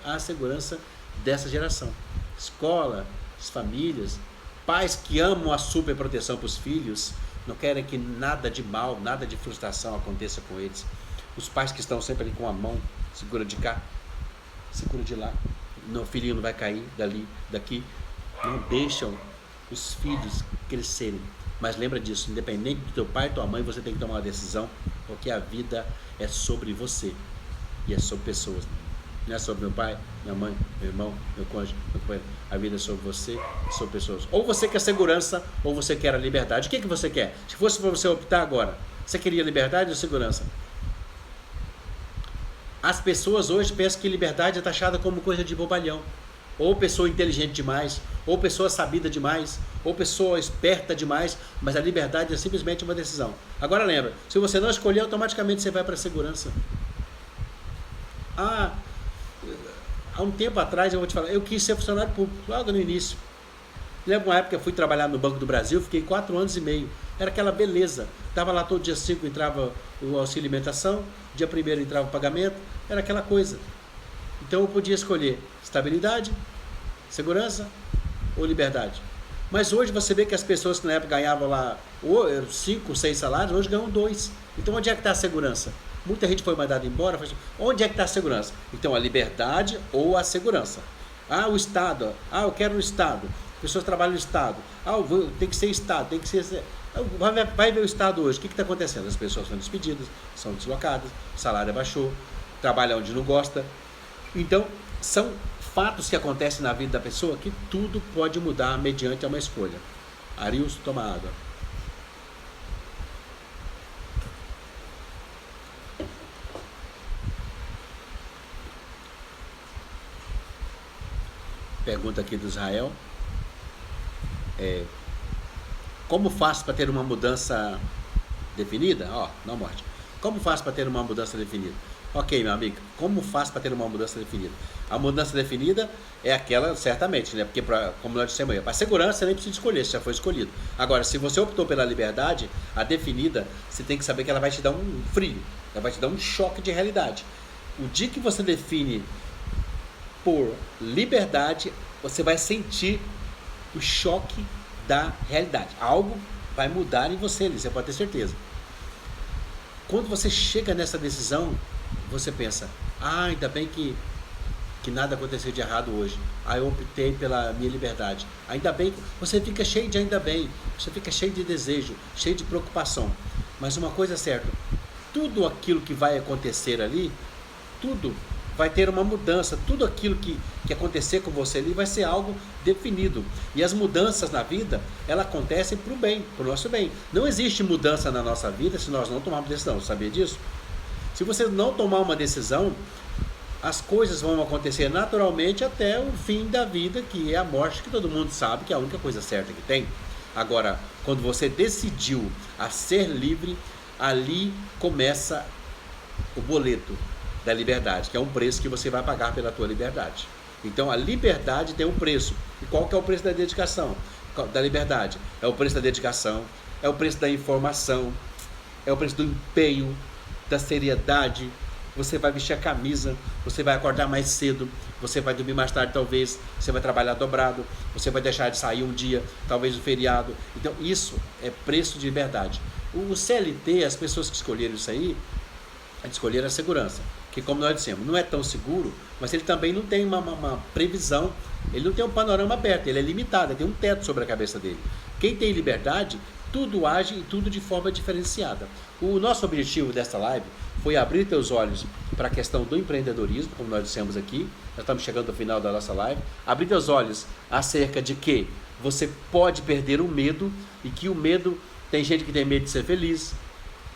a segurança dessa geração. Escola, as famílias, pais que amam a superproteção para os filhos, não querem que nada de mal, nada de frustração aconteça com eles. Os pais que estão sempre ali com a mão, segura de cá, segura de lá, o filhinho não vai cair daqui, não deixam os filhos crescerem. Mas lembra disso, independente do teu pai e tua mãe, você tem que tomar uma decisão, porque a vida é sobre você. E é sobre pessoas. Não é sobre meu pai, minha mãe, meu irmão, meu cônjuge, meu companheiro. A vida é sobre você, sobre pessoas. Ou você quer segurança, ou você quer a liberdade. O que você quer? Se fosse para você optar agora, você queria liberdade ou segurança? As pessoas hoje pensam que liberdade é taxada como coisa de bobalhão. Ou pessoa inteligente demais, ou pessoa sabida demais, ou pessoa esperta demais, mas a liberdade é simplesmente uma decisão. Agora lembra, se você não escolher, automaticamente você vai para a segurança. Há um tempo atrás, eu vou te falar, eu quis ser funcionário público, logo no início. Lembro uma época que eu fui trabalhar no Banco do Brasil, fiquei 4 anos e meio. Era aquela beleza. Estava lá todo dia 5, entrava o auxílio alimentação, dia 1º entrava o pagamento, era aquela coisa. Então eu podia escolher estabilidade, segurança ou liberdade. Mas hoje você vê que as pessoas que na época ganhavam lá 5, 6 salários, hoje ganham 2. Então onde é que está a segurança? Muita gente foi mandada embora. Onde é que está a segurança? Então a liberdade ou a segurança. O Estado. Eu quero o Estado. Pessoas trabalham no Estado. Tem que ser Estado, tem que ser... Vai ver o Estado hoje. O que está acontecendo? As pessoas são despedidas, são deslocadas, o salário abaixou, trabalha onde não gosta. Então, são fatos que acontecem na vida da pessoa que tudo pode mudar mediante uma escolha. Arilson, toma água. Pergunta aqui do Israel. Como faço para ter uma mudança definida? Não morte. Como faço para ter uma mudança definida? Ok, meu amigo, como faço para ter uma mudança definida? A mudança definida é aquela, certamente, né? Porque, como nós dissemos, para segurança você nem precisa escolher, você já foi escolhido. Agora, se você optou pela liberdade, a definida, você tem que saber que ela vai te dar um frio, ela vai te dar um choque de realidade. O dia que você define por liberdade, você vai sentir o choque da realidade. Algo vai mudar em você, você pode ter certeza. Quando você chega nessa decisão, você pensa, ainda bem que nada aconteceu de errado hoje. Eu optei pela minha liberdade. Ainda bem, você fica cheio de ainda bem, você fica cheio de desejo, cheio de preocupação. Mas uma coisa é certa, tudo aquilo que vai acontecer ali, tudo vai ter uma mudança, tudo aquilo que acontecer com você ali vai ser algo definido. E as mudanças na vida, elas acontecem para o bem, para o nosso bem. Não existe mudança na nossa vida se nós não tomarmos decisão, sabia disso? Se você não tomar uma decisão, as coisas vão acontecer naturalmente até o fim da vida, que é a morte, que todo mundo sabe que é a única coisa certa que tem. Agora, quando você decidiu a ser livre, ali começa o boleto da liberdade, que é um preço que você vai pagar pela tua liberdade. Então a liberdade tem um preço. E qual que é o preço da dedicação? Da liberdade? É o preço da dedicação, é o preço da informação, é o preço do empenho, da seriedade. Você vai vestir a camisa, você vai acordar mais cedo, você vai dormir mais tarde talvez, você vai trabalhar dobrado, você vai deixar de sair um dia, talvez no feriado. Então isso é preço de liberdade. O CLT, as pessoas que escolheram isso aí, escolheram a segurança, que como nós dissemos, não é tão seguro, mas ele também não tem uma previsão, ele não tem um panorama aberto, ele é limitado, ele tem um teto sobre a cabeça dele. Quem tem liberdade, tudo age e tudo de forma diferenciada. O nosso objetivo desta live foi abrir teus olhos para a questão do empreendedorismo, como nós dissemos aqui, nós estamos chegando ao final da nossa live, abrir teus olhos acerca de que você pode perder o medo, e que o medo, tem gente que tem medo de ser feliz,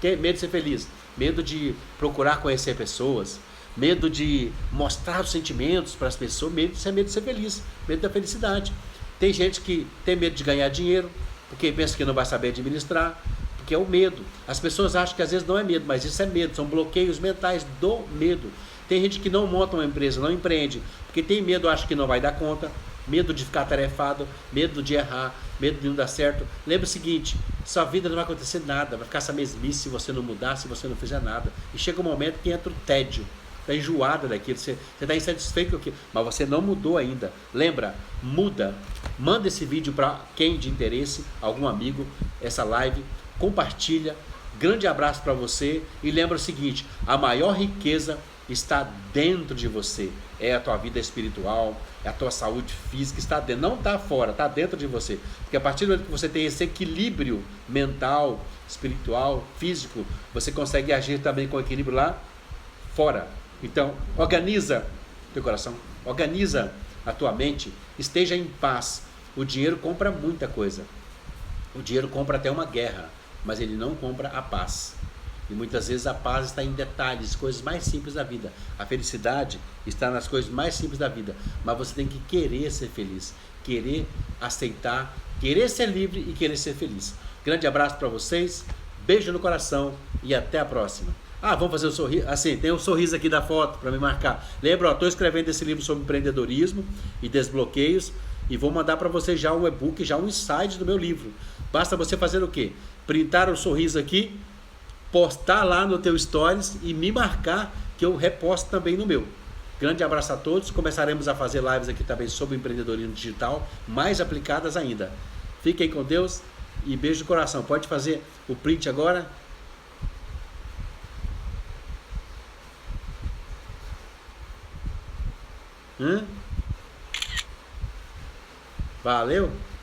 medo de ser feliz, medo de procurar conhecer pessoas, medo de mostrar os sentimentos para as pessoas, medo de ser feliz, medo da felicidade. Tem gente que tem medo de ganhar dinheiro, porque pensa que não vai saber administrar, porque é o medo. As pessoas acham que às vezes não é medo, mas isso é medo, são bloqueios mentais do medo. Tem gente que não monta uma empresa, não empreende, porque tem medo, acha que não vai dar conta, medo de ficar atarefado, medo de errar, medo de não dar certo. Lembra o seguinte, sua vida não vai acontecer nada, vai ficar essa mesmice se você não mudar, se você não fizer nada. E chega um momento que entra o tédio, está enjoado daquilo, você está insatisfeito com aquilo, mas você não mudou ainda. Lembra, muda, manda esse vídeo para quem de interesse, algum amigo, essa live, compartilha. Grande abraço para você e lembra o seguinte, a maior riqueza está dentro de você, é a tua vida espiritual, é a tua saúde física, está dentro, não está fora, está dentro de você, porque a partir do momento que você tem esse equilíbrio mental, espiritual, físico, você consegue agir também com equilíbrio lá fora, Então, organiza teu coração, organiza a tua mente, esteja em paz. O dinheiro compra muita coisa. O dinheiro compra até uma guerra, mas ele não compra a paz. E muitas vezes a paz está em detalhes, coisas mais simples da vida. A felicidade está nas coisas mais simples da vida. Mas você tem que querer ser feliz, querer aceitar, querer ser livre e querer ser feliz. Grande abraço para vocês, beijo no coração e até a próxima. Ah, vamos fazer o sorriso. Assim, tem um sorriso aqui da foto para me marcar. Lembra, estou escrevendo esse livro sobre empreendedorismo e desbloqueios e vou mandar para você já um e-book, já um insight do meu livro. Basta você fazer o quê? Printar o sorriso aqui, postar lá no teu stories e me marcar que eu reposto também no meu. Grande abraço a todos. Começaremos a fazer lives aqui também sobre empreendedorismo digital, mais aplicadas ainda. Fiquem com Deus e beijo no coração. Pode fazer o print agora. Valeu!